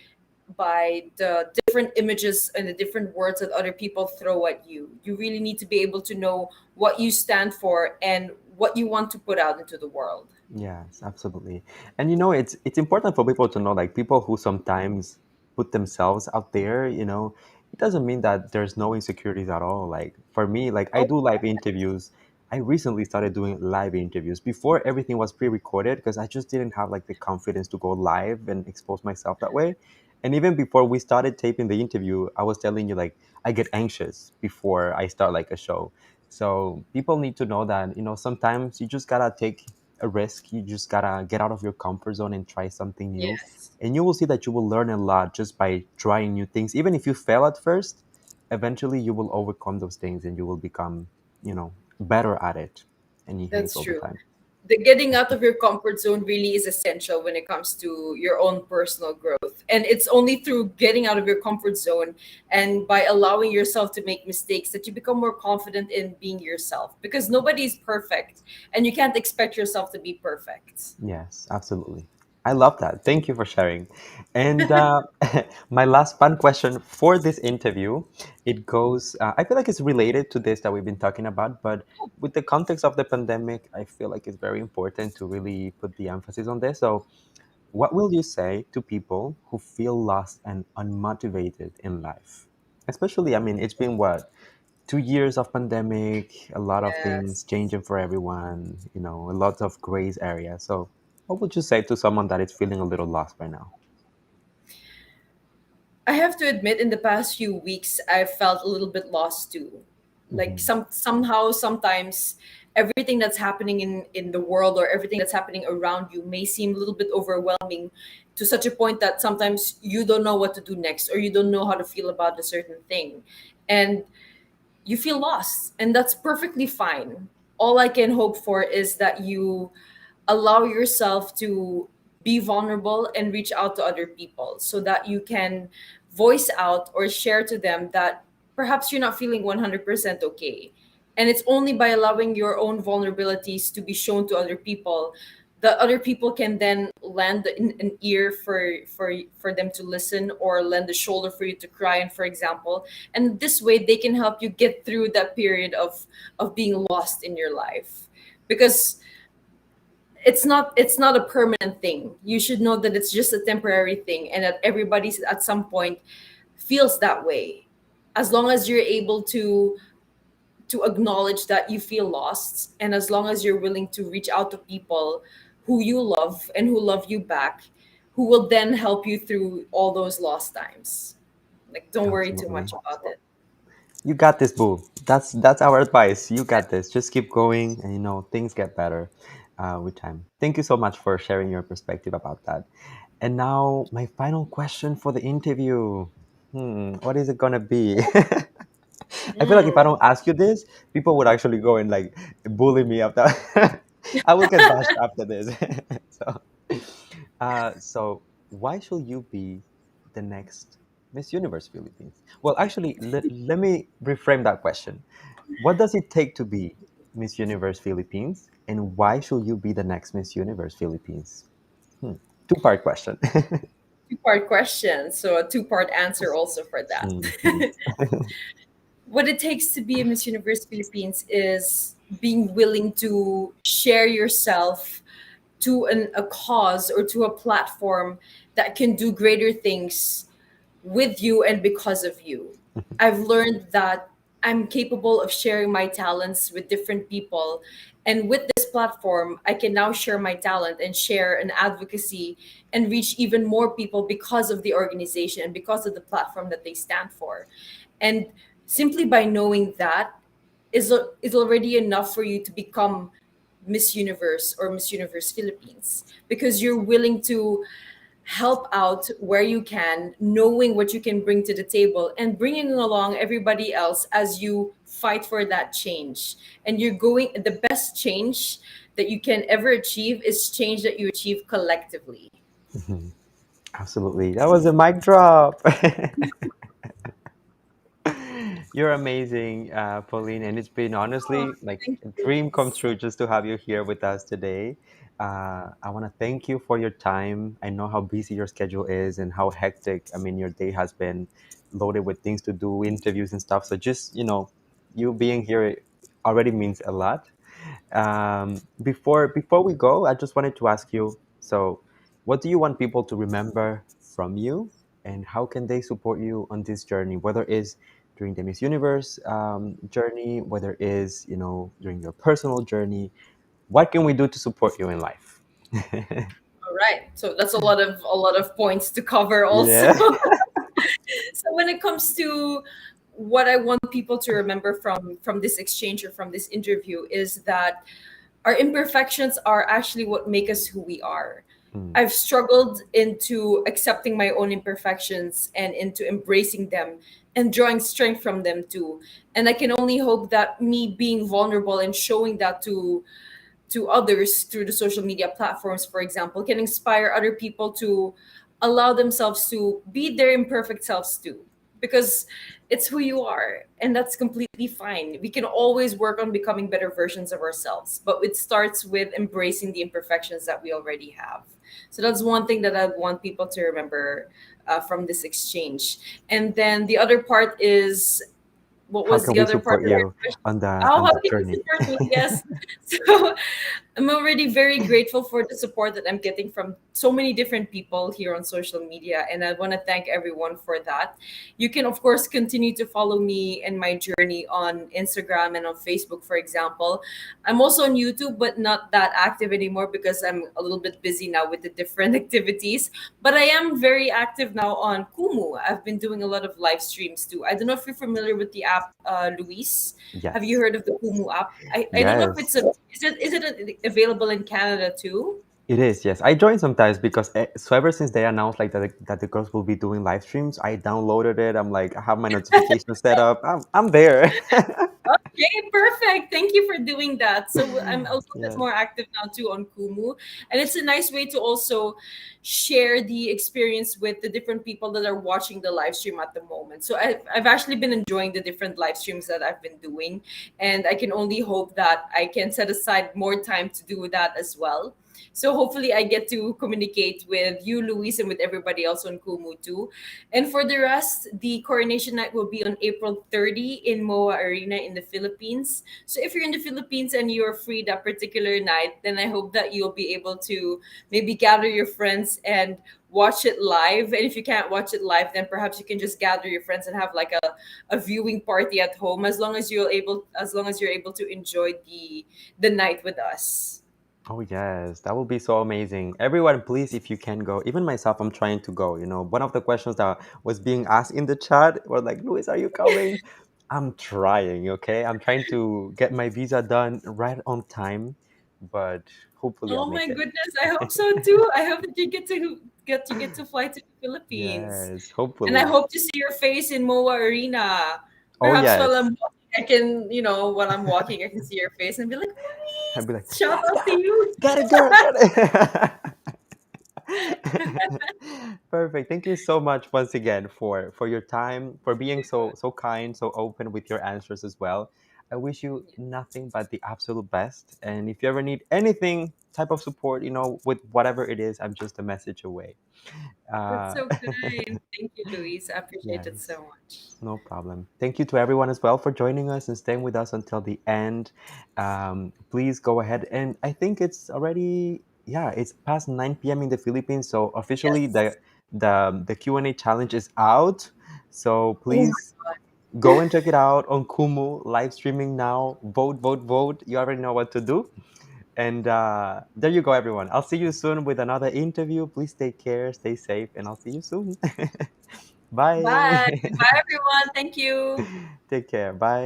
Speaker 2: the different images and the different words that other people throw at you. You really need to be able to know what you stand for and what you want to put out into the world.
Speaker 1: Yes, absolutely. And it's important for people to know, like, people who sometimes put themselves out there, it doesn't mean that there's no insecurities at all. Like for me, like I
Speaker 2: Oh,
Speaker 1: do live interviews. I recently started doing live interviews. Before everything was pre-recorded because I just didn't have like the confidence to go live and expose myself that way. And even before we started taping the interview, I was telling you like I get anxious before I start like a show. So people need to know that, sometimes you just gotta take a risk. You just gotta get out of your comfort zone and try something new.
Speaker 2: yes.
Speaker 1: And you will see that you will learn a lot just by trying new things. Even if you fail at first, eventually you will overcome those things and you will become, better at it anyways
Speaker 2: That's
Speaker 1: over
Speaker 2: true.
Speaker 1: time.
Speaker 2: The getting out of your comfort zone really is essential when it comes to your own personal growth. And it's only through getting out of your comfort zone and by allowing yourself to make mistakes that you become more confident in being yourself, because nobody is perfect and you can't expect yourself to be perfect.
Speaker 1: Yes, absolutely. I love that. Thank you for sharing. And my last fun question for this interview, it goes, I feel like it's related to this that we've been talking about, but with the context of the pandemic, I feel like it's very important to really put the emphasis on this. So, what will you say to people who feel lost and unmotivated in life? Especially, I mean, it's been what? 2 years of pandemic, a lot of things
Speaker 2: Yes.
Speaker 1: changing for everyone, a lot of grace area. So, what would you say to someone that is feeling a little lost right now?
Speaker 2: I have to admit, in the past few weeks, I've felt a little bit lost too. Like
Speaker 1: Hmm.
Speaker 2: somehow, sometimes everything that's happening in the world or everything that's happening around you may seem a little bit overwhelming, to such a point that sometimes you don't know what to do next, or you don't know how to feel about a certain thing, and you feel lost, and that's perfectly fine. All I can hope for is that you allow yourself to be vulnerable and reach out to other people so that you can voice out or share to them that perhaps you're not feeling 100% okay. And it's only by allowing your own vulnerabilities to be shown to other people that other people can then lend an ear for them to listen, or lend a shoulder for you to cry in, for example. And this way they can help you get through that period of being lost in your life, because it's not a permanent thing. You should know that it's just a temporary thing, and that everybody at some point feels that way. As long as you're able to acknowledge that you feel lost, and as long as you're willing to reach out to people who you love and who love you back, who will then help you through all those lost times. Like, don't worry too
Speaker 1: Absolutely.
Speaker 2: much about it.
Speaker 1: You got this, boo. That's our advice. You got this. Just keep going, and things get better with time. Thank you so much for sharing your perspective about that. And now, my final question for the interview. What is it gonna be? I feel like if I
Speaker 2: Mm.
Speaker 1: don't ask you this, people would actually go and like bully me after. I will get bashed after this. so, so why should you be the next Miss Universe Philippines? Well, actually, let me reframe that question. What does it take to be Miss Universe Philippines, and why should you be the next Miss Universe Philippines? Two-part question.
Speaker 2: Two-part question, so a two-part answer also for that.
Speaker 1: Please.
Speaker 2: What it takes to be a Miss Universe Philippines is being willing to share yourself to a cause or to a platform that can do greater things with you and because of you. I've learned that I'm capable of sharing my talents with different people. And with this platform, I can now share my talent and share an advocacy and reach even more people because of the organization and because of the platform that they stand for. And simply by knowing that is already enough for you to become Miss Universe or Miss Universe Philippines, because you're willing to help out where you can, knowing what you can bring to the table and bringing along everybody else as you fight for that change. And you're going, the best change that you can ever achieve is change that you achieve collectively.
Speaker 1: Absolutely. That was a mic drop. You're amazing, Pauline, and it's been
Speaker 2: Oh,
Speaker 1: honestly like
Speaker 2: thank
Speaker 1: a
Speaker 2: you.
Speaker 1: dream come true just to have you here with us today. I want to thank you for your time. I know how busy your schedule is and how hectic, I mean, your day has been loaded with things to do, interviews and stuff. So just, you being here already means a lot. Before we go, I just wanted to ask you, so what do you want people to remember from you, and how can they support you on this journey, whether it's during the Miss Universe journey, whether it is, during your personal journey? What can we do to support you in life?
Speaker 2: All right. So that's a lot of points to cover also.
Speaker 1: Yeah.
Speaker 2: So when it comes to what I want people to remember from this exchange or from this interview is that our imperfections are actually what make us who we are.
Speaker 1: Mm,
Speaker 2: I've struggled into accepting my own imperfections and into embracing them and drawing strength from them too. And I can only hope that me being vulnerable and showing that to others through the social media platforms, for example, can inspire other people to allow themselves to be their imperfect selves too. Because it's who you are, and that's completely fine. We can always work on becoming better versions of ourselves, but it starts with embracing the imperfections that we already have. So that's one thing that I want people to remember from this exchange. And then the other part is, what
Speaker 1: how
Speaker 2: was
Speaker 1: can
Speaker 2: the
Speaker 1: we
Speaker 2: other part
Speaker 1: support
Speaker 2: of your
Speaker 1: you
Speaker 2: question?
Speaker 1: on the
Speaker 2: Oh,
Speaker 1: on
Speaker 2: how
Speaker 1: the
Speaker 2: can you
Speaker 1: journey?
Speaker 2: support me? Yes. So I'm already very grateful for the support that I'm getting from so many different people here on social media. And I want to thank everyone for that. You can, of course, continue to follow me and my journey on Instagram and on Facebook, for example. I'm also on YouTube, but not that active anymore because I'm a little bit busy now with the different activities. But I am very active now on Kumu. I've been doing a lot of live streams too. I don't know if you're familiar with the app, Luis. Have you
Speaker 1: Yes.
Speaker 2: heard of the Kumu app? I don't know if it's
Speaker 1: Yes.
Speaker 2: a is it available in Canada too?
Speaker 1: It is, yes. I joined sometimes because so ever since they announced like that the girls will be doing live streams, I downloaded it. I'm like, I have my notifications set up. I'm there.
Speaker 2: Okay, perfect. Thank you for doing that. So I'm a little bit
Speaker 1: Yes.
Speaker 2: more active now too on Kumu, and it's a nice way to also share the experience with the different people that are watching the live stream at the moment. So I've actually been enjoying the different live streams that I've been doing, and I can only hope that I can set aside more time to do that as well. So hopefully I get to communicate with you, Luis, and with everybody else on Kumu too. And for the rest, the coronation night will be on April 30 in Moa Arena in the Philippines. So if you're in the Philippines and you're free that particular night, then I hope that you'll be able to maybe gather your friends and watch it live. And if you can't watch it live, then perhaps you can just gather your friends and have like a viewing party at home as long as you're able to enjoy the night with us.
Speaker 1: Oh yes, that would be so amazing. Everyone, please, if you can go. Even myself, I'm trying to go. One of the questions that was being asked in the chat was like, Luis, are you coming? I'm trying, okay? I'm trying to get my visa done right on time, but hopefully I'll
Speaker 2: Oh
Speaker 1: make
Speaker 2: my
Speaker 1: it.
Speaker 2: goodness, I hope so too. I hope that you get to fly to the Philippines.
Speaker 1: Yes,
Speaker 2: And I
Speaker 1: hopefully.
Speaker 2: hope to see your face in Moa Arena.
Speaker 1: Oh
Speaker 2: Perhaps while
Speaker 1: yes.
Speaker 2: I'm walking, while I'm walking, I can see your face and be like,
Speaker 1: I'd be like,
Speaker 2: Luis, shout
Speaker 1: let's
Speaker 2: out to
Speaker 1: go.
Speaker 2: you.
Speaker 1: Get it, girl, get it. Perfect. Thank you so much once again for your time, for being so kind, so open with your answers as well. I wish you nothing but the absolute best. And if you ever need anything type of support, with whatever it is, I'm just a message away.
Speaker 2: That's
Speaker 1: Uh,
Speaker 2: so kind. Thank you, Luis. I appreciate it
Speaker 1: yes.
Speaker 2: so much.
Speaker 1: No problem. Thank you to everyone as well for joining us and staying with us until the end. Please go ahead, and I think it's already, yeah, it's past 9 p.m. in the Philippines, so officially
Speaker 2: Yes.
Speaker 1: the Q&A challenge is out. So
Speaker 2: Oh my
Speaker 1: please
Speaker 2: God.
Speaker 1: go and check it out on Kumu live streaming now. Vote, vote, vote. You already know what to do. And there you go, everyone. I'll see you soon with another interview. Please take care, stay safe, and I'll see you soon. Bye.
Speaker 2: Bye. Bye, everyone. Thank you.
Speaker 1: Take care. Bye.